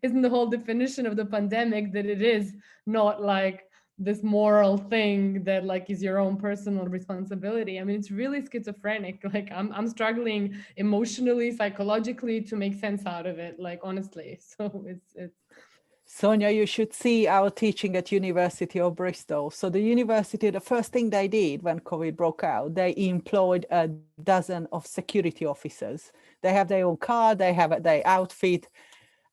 Isn't the whole definition of the pandemic that it is not like this moral thing that like is your own personal responsibility? I mean, it's really schizophrenic. Like I'm struggling emotionally, psychologically to make sense out of it, like honestly. So it's Sonia, you should see our teaching at University of Bristol. So the university, the first thing they did when COVID broke out, they employed a dozen of security officers. They have their own car, they have their outfit,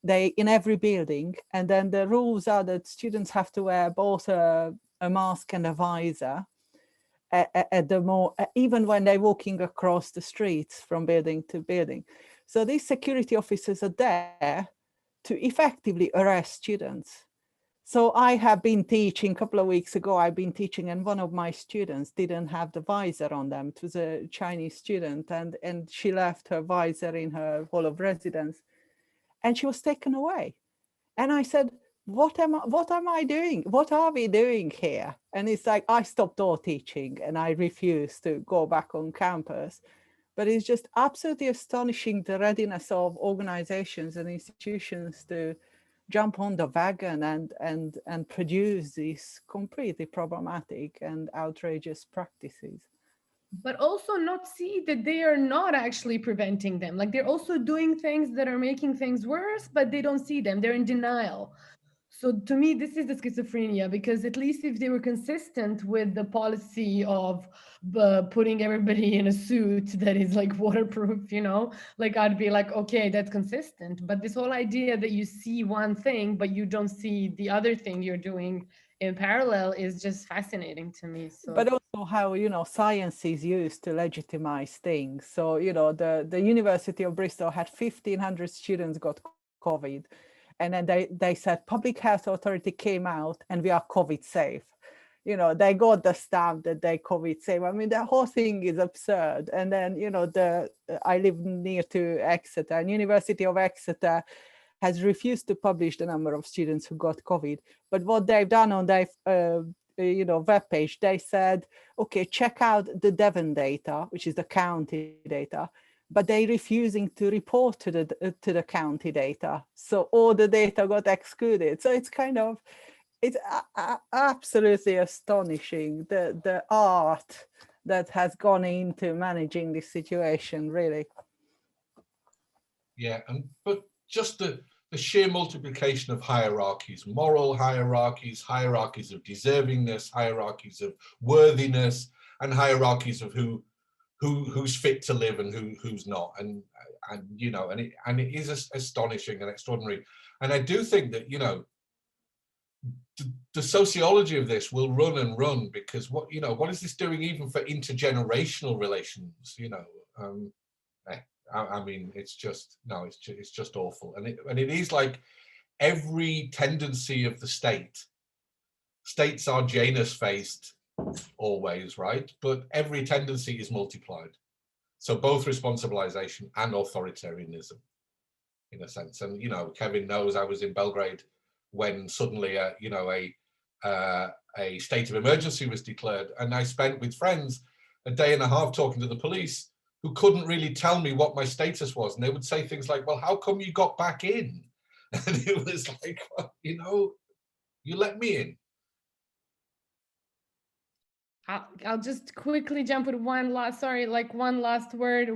they in every building. And then the rules are that students have to wear both a mask and a visor even when they're walking across the streets from building to building. So these security officers are there to effectively arrest students. So I have been teaching, a couple of weeks ago, I've been teaching, and one of my students didn't have the visor on them. It was a Chinese student, and she left her visor in her hall of residence, and she was taken away. And I said, what am I doing? What are we doing here? And it's like, I stopped all teaching and I refused to go back on campus. But it's just absolutely astonishing the readiness of organizations and institutions to jump on the wagon and produce these completely problematic and outrageous practices. But also not see that they are not actually preventing them. Like they're also doing things that are making things worse, but they don't see them. They're in denial. So to me, this is the schizophrenia, because at least if they were consistent with the policy of putting everybody in a suit that is like waterproof, you know, like I'd be like, okay, that's consistent. But this whole idea that you see one thing, but you don't see the other thing you're doing in parallel is just fascinating to me. So, but also how, you know, science is used to legitimize things. So, you know, the University of Bristol had 1,500 students got COVID. And then they said public health authority came out and we are COVID safe. You know, they got the stamp that they COVID safe. I mean, the whole thing is absurd. And then, you know, I live near to Exeter, and University of Exeter has refused to publish the number of students who got COVID. But what they've done on their webpage, they said, okay, check out the Devon data, which is the county data, but they're refusing to report to the county data. So all the data got excluded. So it's kind of, it's absolutely astonishing, the art that has gone into managing this situation, really. Yeah, but just the sheer multiplication of hierarchies, moral hierarchies, hierarchies of deservingness, hierarchies of worthiness, and hierarchies of who's fit to live and who's not, and you know, and it is astonishing and extraordinary. And I do think that, you know, the sociology of this will run and run, because what is this doing even for intergenerational relations? You know, I mean, it's just awful, and it is like every tendency of the states are Janus-faced always, right? But every tendency is multiplied. So both responsibilization and authoritarianism, in a sense. And, you know, Kevin knows I was in Belgrade when suddenly, a state of emergency was declared. And I spent with friends a day and a half talking to the police, who couldn't really tell me what my status was. And they would say things like, well, how come you got back in? And it was like, well, you know, you let me in. I'll just quickly jump with one last word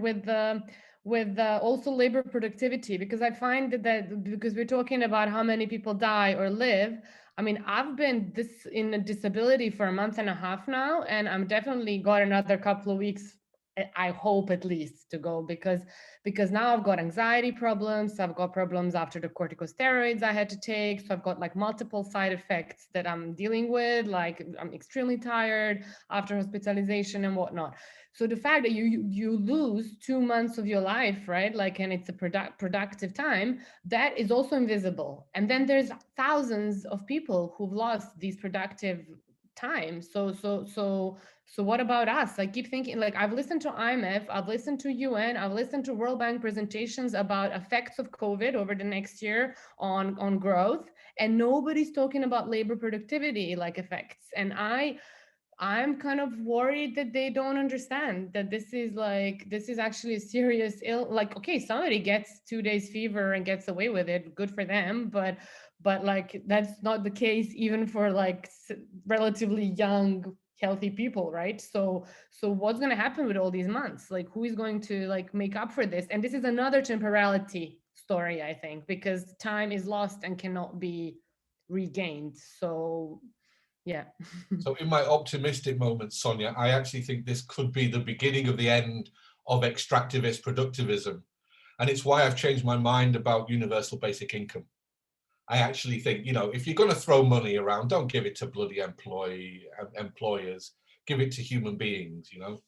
with also labor productivity, because I find that because we're talking about how many people die or live. I mean, I've been in a disability for a month and a half now, and I'm definitely got another couple of weeks, I hope at least, to go, because now I've got anxiety problems. I've got problems after the corticosteroids I had to take. So I've got like multiple side effects that I'm dealing with. Like I'm extremely tired after hospitalization and whatnot. So the fact that you lose 2 months of your life, right? Like, and it's a productive time, that is also invisible. And then there's thousands of people who've lost these productive time. So what about us? I keep thinking, like, I've listened to IMF, I've listened to UN, I've listened to World Bank presentations about effects of COVID over the next year on growth, and nobody's talking about labor productivity like effects. And I'm kind of worried that they don't understand that this is actually a serious like, okay, somebody gets 2 days fever and gets away with it, good for them, but like that's not the case even for like relatively young healthy people, right? So what's going to happen with all these months? Like, who is going to like make up for this? And this is another temporality story, I think, because time is lost and cannot be regained. So yeah. So in my optimistic moment, Sonia, I actually think this could be the beginning of the end of extractivist productivism. And it's why I've changed my mind about universal basic income. I actually think, you know, if you're going to throw money around, don't give it to bloody employers, give it to human beings, you know.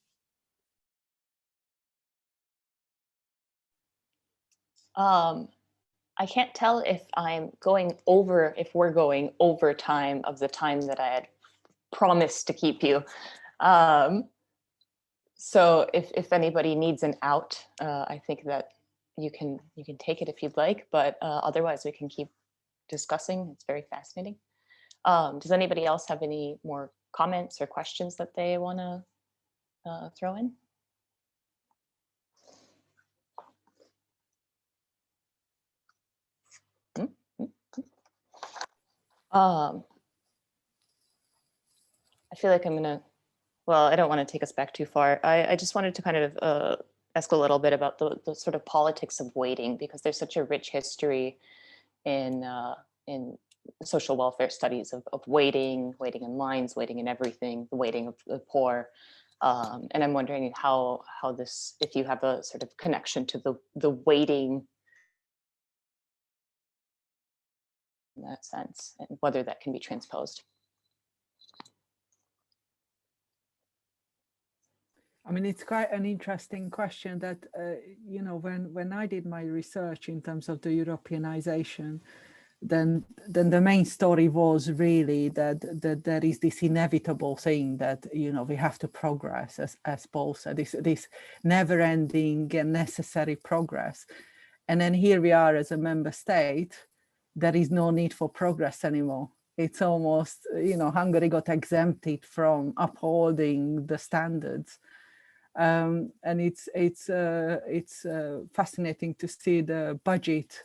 I can't tell if if we're going over time of the time that I had promised to keep you. So if anybody needs an out, I think that you can take it if you'd like, but otherwise we can keep discussing. It's very fascinating. Does anybody else have any more comments or questions that they want to throw in? I feel like I'm gonna, well, I don't want to take us back too far. I just wanted to kind of ask a little bit about the sort of politics of waiting, because there's such a rich history in social welfare studies of waiting in lines, waiting in everything, the waiting of the poor. And I'm wondering how this, if you have a sort of connection to the waiting in that sense, and whether that can be transposed. I mean, it's quite an interesting question that, you know, when I did my research in terms of the Europeanization, then the main story was really that there is this inevitable thing that, you know, we have to progress, as Paul said, this never-ending and necessary progress. And then here we are as a member state, there is no need for progress anymore. It's almost, you know, Hungary got exempted from upholding the standards. And it's fascinating to see the budget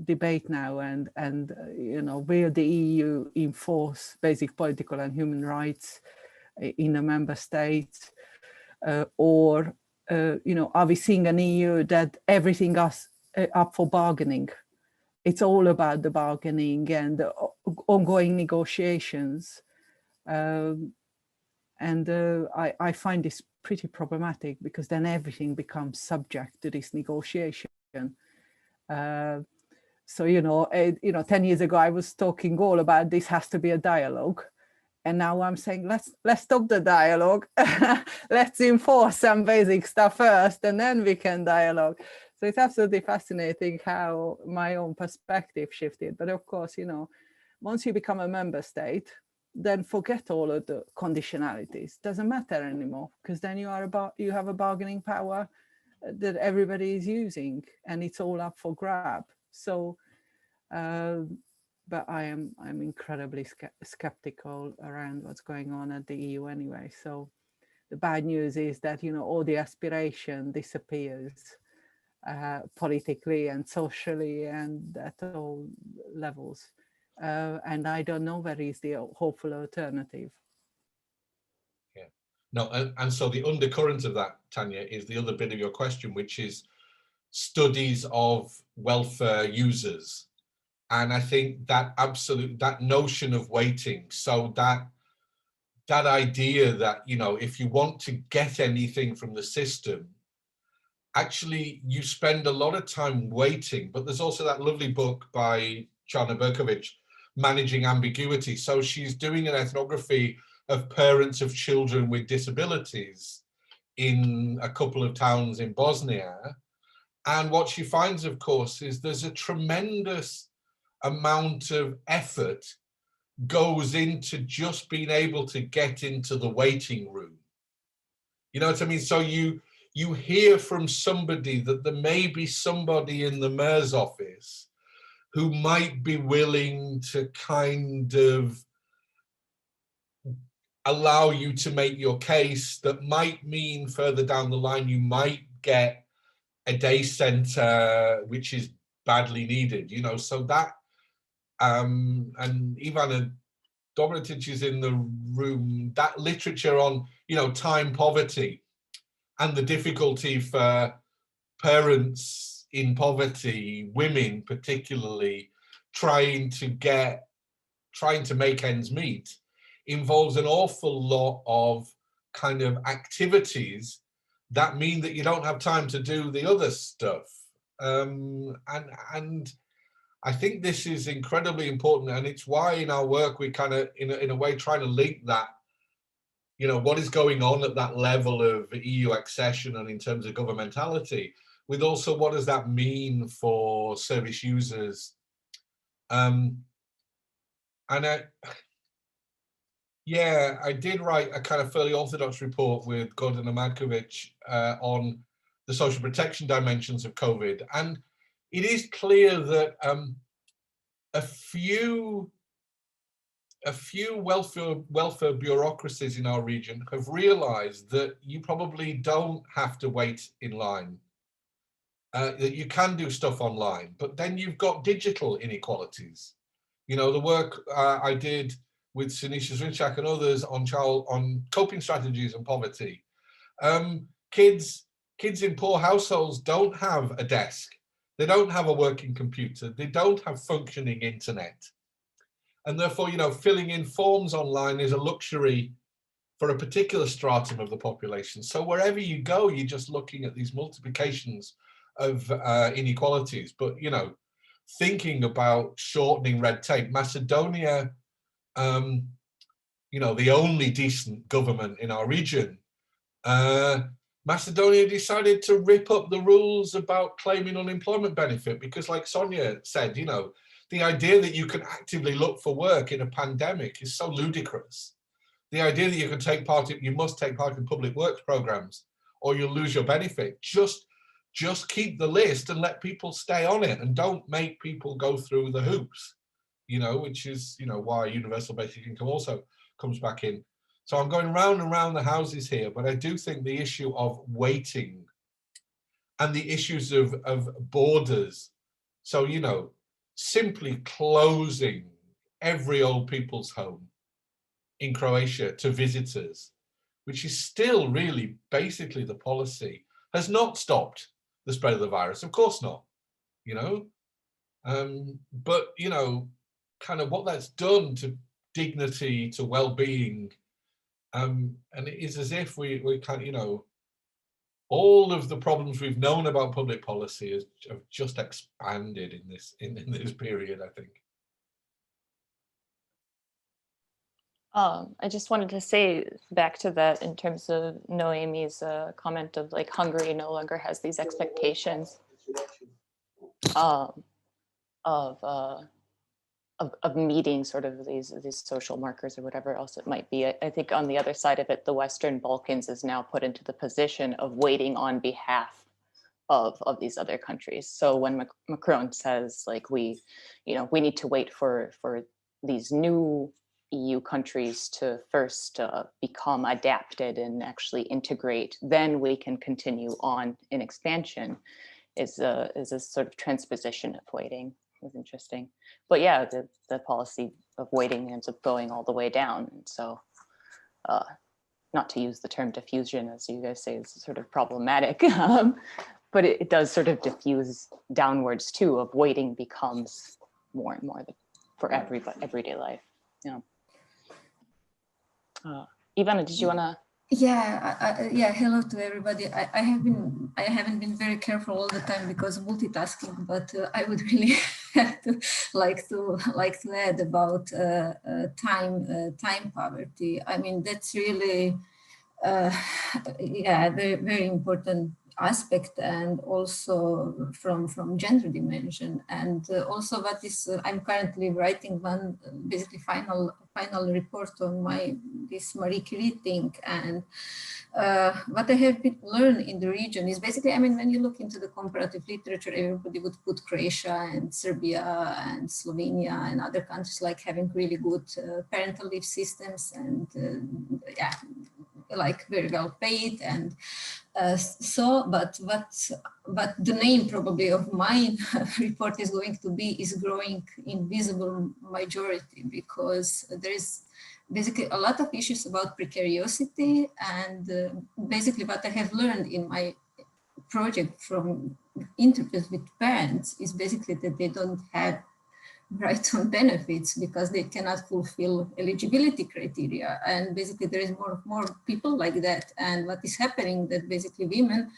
debate now, and you know, will the EU enforce basic political and human rights in a member state, or you know, are we seeing an EU that everything is up for bargaining? It's all about the bargaining and the ongoing negotiations. And I find this pretty problematic, because then everything becomes subject to this negotiation. So, you know, 10 years ago, I was talking all about this has to be a dialogue. And now I'm saying, let's stop the dialogue. Let's enforce some basic stuff first, and then we can dialogue. So it's absolutely fascinating how my own perspective shifted. But of course, you know, once you become a member state, then forget all of the conditionalities. Doesn't matter anymore, because then you have a bargaining power that everybody is using, and it's all up for grab. So, but I'm incredibly skeptical around what's going on at the EU anyway. So the bad news is that, you know, all the aspiration disappears politically and socially and at all levels. And I don't know where is the hopeful alternative. Yeah, no, and so the undercurrent of that, Tanya, is the other bit of your question, which is studies of welfare users. And I think that that notion of waiting, so that idea that, you know, if you want to get anything from the system, actually you spend a lot of time waiting. But there's also that lovely book by Chana Berkovic, Managing Ambiguity. So she's doing an ethnography of parents of children with disabilities in a couple of towns in Bosnia. And what she finds, of course, is there's a tremendous amount of effort goes into just being able to get into the waiting room. You know what I mean? So you hear from somebody that there may be somebody in the mayor's office who might be willing to kind of allow you to make your case, that might mean further down the line you might get a day center which is badly needed, you know. So that and Ivana Dobrotic is in the room, that literature on, you know, time poverty and the difficulty for parents in poverty, women particularly, trying to make ends meet, involves an awful lot of kind of activities that mean that you don't have time to do the other stuff. And I think this is incredibly important, and it's why in our work we kind of, in a way, trying to link that, you know, what is going on at that level of EU accession and in terms of governmentality, with also what does that mean for service users. Yeah, I did write a kind of fairly orthodox report with Gordana Markovic on the social protection dimensions of COVID. And it is clear that a few welfare bureaucracies in our region have realized that you probably don't have to wait in line, that you can do stuff online, but then you've got digital inequalities. You know, the work I did with Sinisha Zrinchak and others on coping strategies and poverty. Kids in poor households don't have a desk. They don't have a working computer. They don't have functioning internet. And therefore, you know, filling in forms online is a luxury for a particular stratum of the population. So wherever you go, you're just looking at these multiplications of inequalities. But, you know, thinking about shortening red tape, Macedonia, you know, the only decent government in our region, Macedonia decided to rip up the rules about claiming unemployment benefit because, like Sonia said, you know, the idea that you can actively look for work in a pandemic is so ludicrous. The idea that you can take part in, you must take part in public works programs or you'll lose your benefit. Just keep the list and let people stay on it and don't make people go through the hoops, you know, which is, you know, why universal basic income also comes back in. So I'm going round and round the houses here, but I do think the issue of waiting and the issues of borders. So, you know, simply closing every old people's home in Croatia to visitors, which is still really basically the policy, has not stopped the spread of the virus. Of course not, you know. But, you know, kind of what that's done to dignity, to well-being, and it is as if we kind of, you know, all of the problems we've known about public policy have just expanded in this period, I think. I just wanted to say back to that in terms of Noémi's comment of like Hungary no longer has these expectations of meeting sort of these social markers or whatever else it might be. I think on the other side of it, the Western Balkans is now put into the position of waiting on behalf of these other countries. So when Macron says like we need to wait for these new EU countries to first become adapted and actually integrate, then we can continue on in expansion, is a sort of transposition of waiting. It was interesting. But yeah, the policy of waiting ends up going all the way down. And so not to use the term diffusion, as you guys say, is sort of problematic, but it does sort of diffuse downwards too, of waiting becomes more and more for everyday life. Yeah. Ivana, did you want to? Yeah, yeah. Hello to everybody. I haven't been very careful all the time because of multitasking, but I would really have to like to add about time poverty. I mean, that's really yeah, very very important aspect, and also from gender dimension. And also what is, I'm currently writing one basically final report on this Marie Curie thing. And what I have learned in the region is basically, I mean, when you look into the comparative literature, everybody would put Croatia and Serbia and Slovenia and other countries like having really good parental leave systems and yeah, like very well paid. And but the name probably of my report is going to be is growing invisible majority, because there is basically a lot of issues about precariosity. And basically what I have learned in my project from interviews with parents is basically that they don't have right on benefits because they cannot fulfill eligibility criteria. And basically there is more people like that. And what is happening that basically women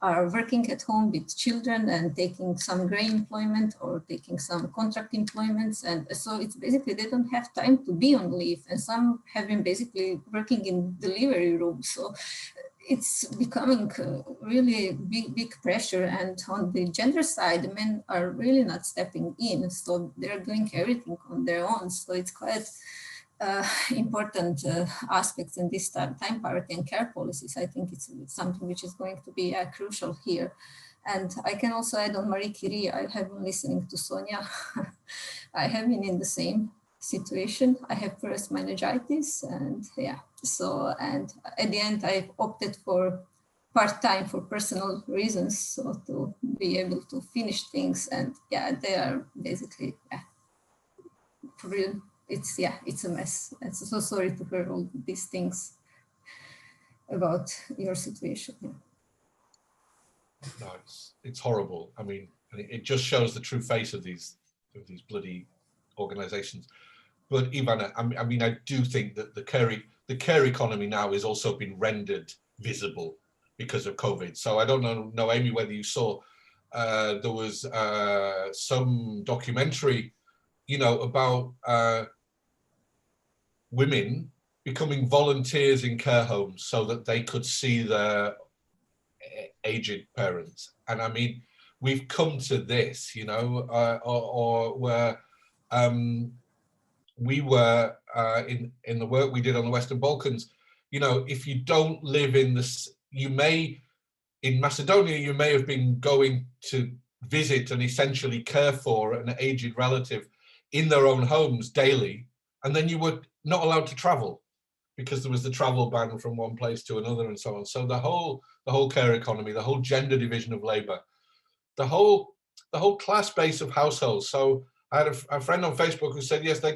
are working at home with children and taking some gray employment or taking some contract employments. And so it's basically, they don't have time to be on leave. And some have been basically working in delivery rooms. So it's becoming really big pressure. And on the gender side, the men are really not stepping in. So they're doing everything on their own. So it's quite important aspects in this time parity and care policies. I think it's something which is going to be crucial here. And I can also add on Marie Curie, I have been listening to Sonia. I have been in the same situation. I have first meningitis, and yeah, so, and at the end I opted for part-time for personal reasons, so to be able to finish things. And yeah, they are basically, yeah, for real, it's, yeah, it's a mess. I'm so sorry to hear all these things about your situation. Yeah. No, it's horrible. I mean, it just shows the true face of these bloody organizations. But Ivana, I mean, I do think that the care economy now is also been rendered visible because of COVID. So I don't know, Noémi, whether you saw, there was some documentary, you know, about women becoming volunteers in care homes so that they could see their aged parents. And I mean, we've come to this, you know, or where we were in the work we did on the Western Balkans, you know, if you don't live in this, you may, in Macedonia, you may have been going to visit and essentially care for an aged relative in their own homes daily, and then you were not allowed to travel because there was the travel ban from one place to another and so on. So the whole care economy, the whole gender division of labor, the whole class base of households. So I had a friend on Facebook who said, yes, their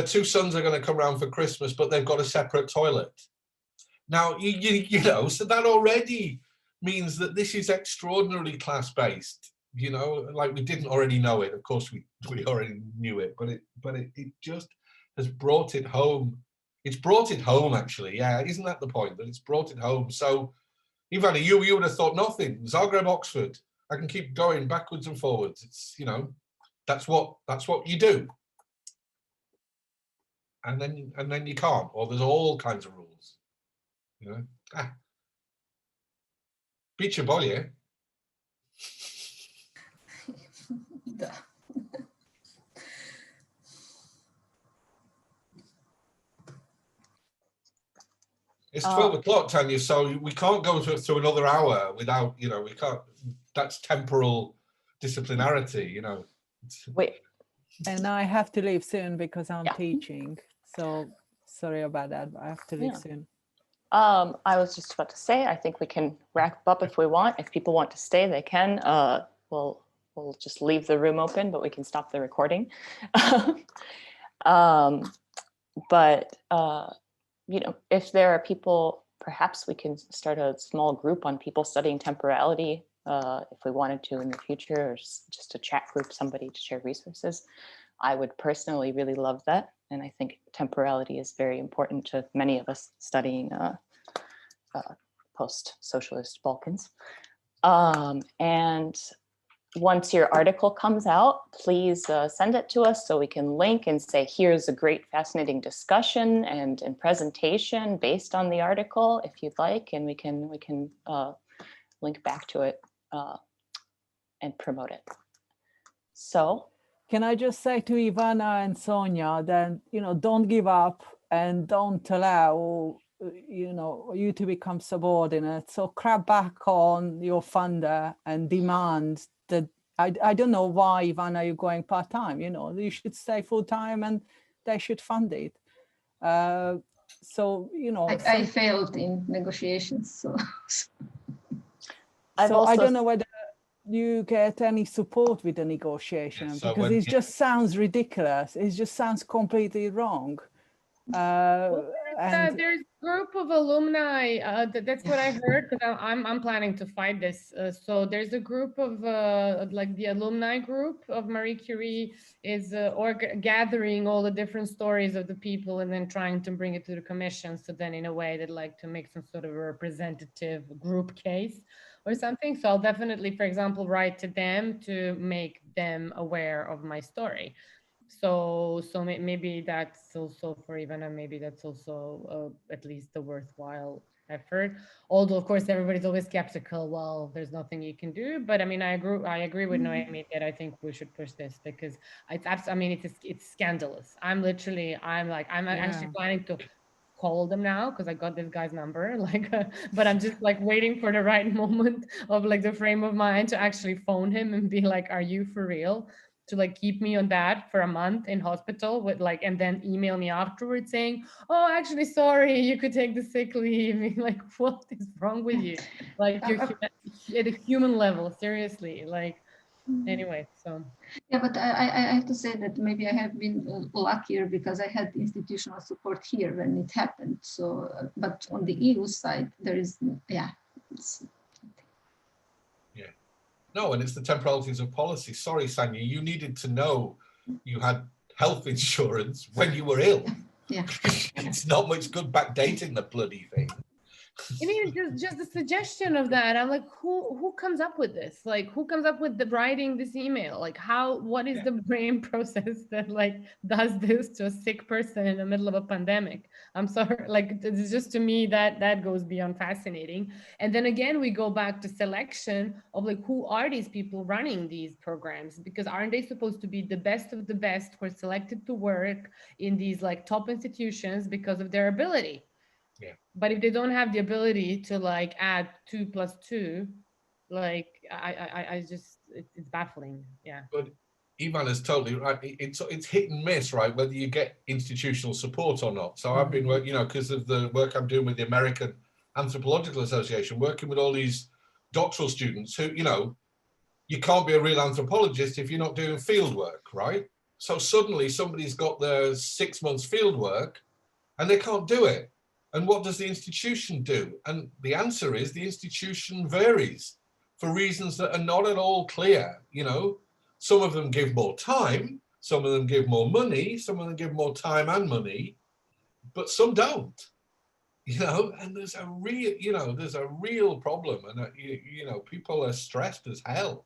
two sons are going to come around for Christmas, but they've got a separate toilet. Now, you know, so that already means that this is extraordinarily class-based, you know, like we didn't already know it. Of course, we already knew it, but it just has brought it home. It's brought it home, actually. Yeah, isn't that the point? That it's brought it home. So, Ivana, you would have thought nothing. Zagreb, Oxford. I can keep going backwards and forwards. It's, you know, that's what you do. And then you can't, or there's all kinds of rules. You know, Biće bolje. It's 12 o'clock, Tanya, so we can't go through another hour without, you know, we can't, that's temporal disciplinarity, you know. Wait. And I have to leave soon because I'm teaching. So sorry about that, but I have to leave soon. I was just about to say, I think we can wrap up if we want. If people want to stay, they can. We'll just leave the room open, but we can stop the recording. You know, if there are people, perhaps we can start a small group on people studying temporality, if we wanted to in the future, or just a chat group, somebody to share resources. I would personally really love that. And I think temporality is very important to many of us studying post-socialist Balkans. And once your article comes out, please send it to us so we can link and say, here's a great fascinating discussion and presentation based on the article, if you'd like, and we can link back to it and promote it. So can I just say to Ivana and Sonia that, don't give up and don't allow, you to become subordinate. So crab back on your funder and demand that, I don't know why, Ivana, you're going part-time, you should stay full-time and they should fund it. So, I failed in negotiations, so. I don't know whether you get any support with the negotiation, because it just sounds ridiculous. It just sounds completely wrong. And there's a group of alumni, that's what I heard, because I'm planning to fight this. So there's a group of like the alumni group of Marie Curie is gathering all the different stories of the people and then trying to bring it to the commission. So then in a way they'd like to make some sort of a representative group case or something. So I'll definitely, for example, write to them to make them aware of my story. So maybe that's also for Ivana, maybe that's also at least a worthwhile effort. Although of course everybody's always skeptical. Well, there's nothing you can do. But I mean, I agree with Noémi that I think we should push this because it's scandalous. I'm actually planning to call them now because I got this guy's number. But I'm just like waiting for the right moment of like the frame of mind to actually phone him and be like, "Are you for real?" To like keep me on that for a month in hospital with like, and then email me afterwards saying, "Oh, actually, sorry, you could take the sick leave." Like, what is wrong with you? Like, you're at a human level, seriously. Like, anyway, so. Yeah, but I have to say that maybe I have been luckier because I had institutional support here when it happened. So, but on the EU side, there is, No, and it's the temporalities of policy. Sorry, Sanya, you needed to know you had health insurance when you were ill. Yeah. It's not much good backdating the bloody thing. I mean, just the suggestion of that. I'm like, who comes up with this? Like, who comes up with the writing this email? Like, what is the brain process that like does this to a sick person in the middle of a pandemic? I'm sorry, like it's just to me that goes beyond fascinating. And then again, we go back to selection of like, who are these people running these programs? Because aren't they supposed to be the best of the best who are selected to work in these like top institutions because of their ability? Yeah. But if they don't have the ability to like add 2 + 2, like I just it's baffling. Yeah. But Ivan is totally right. It's hit and miss, right? Whether you get institutional support or not. So I've been working, because of the work I'm doing with the American Anthropological Association, working with all these doctoral students who, you can't be a real anthropologist if you're not doing field work, right? So suddenly somebody's got their 6 months field work and they can't do it. And what does the institution do? And the answer is the institution varies for reasons that are not at all clear. Some of them give more time, some of them give more money, some of them give more time and money, but some don't. And there's a real problem, and people are stressed as hell.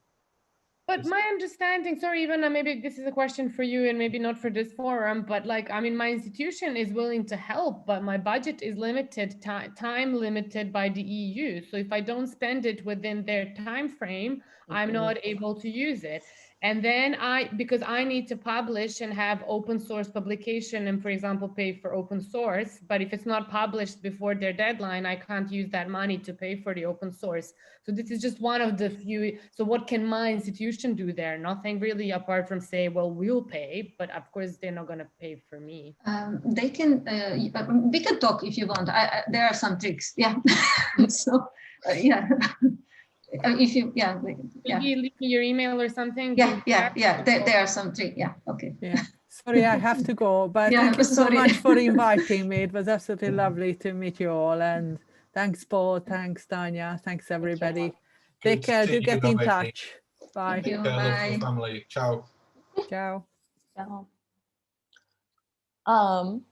But my understanding, sorry, Ivana, maybe this is a question for you and maybe not for this forum, but like, I mean, my institution is willing to help, but my budget is limited, time limited by the EU. So if I don't spend it within their time frame, I'm not able to use it. And then because I need to publish and have open source publication and, for example, pay for open source, but if it's not published before their deadline, I can't use that money to pay for the open source. So this is just one of the few. So what can my institution do there? Nothing really, apart from say, well, we'll pay, but of course they're not going to pay for me. They can, we can talk if you want. There are some tricks. Yeah. So, yeah. If you, Maybe leave me your email or something. Yeah. There are some tricks. Yeah. Okay. Yeah. Sorry, I have to go, but thank you so much for inviting me. It was absolutely lovely to meet you all, and thanks, Paul. Thanks, Tanya. Thanks, everybody. Take care. Do get in touch. Bye. Thank you. Bye. Family. Ciao. Ciao. Ciao.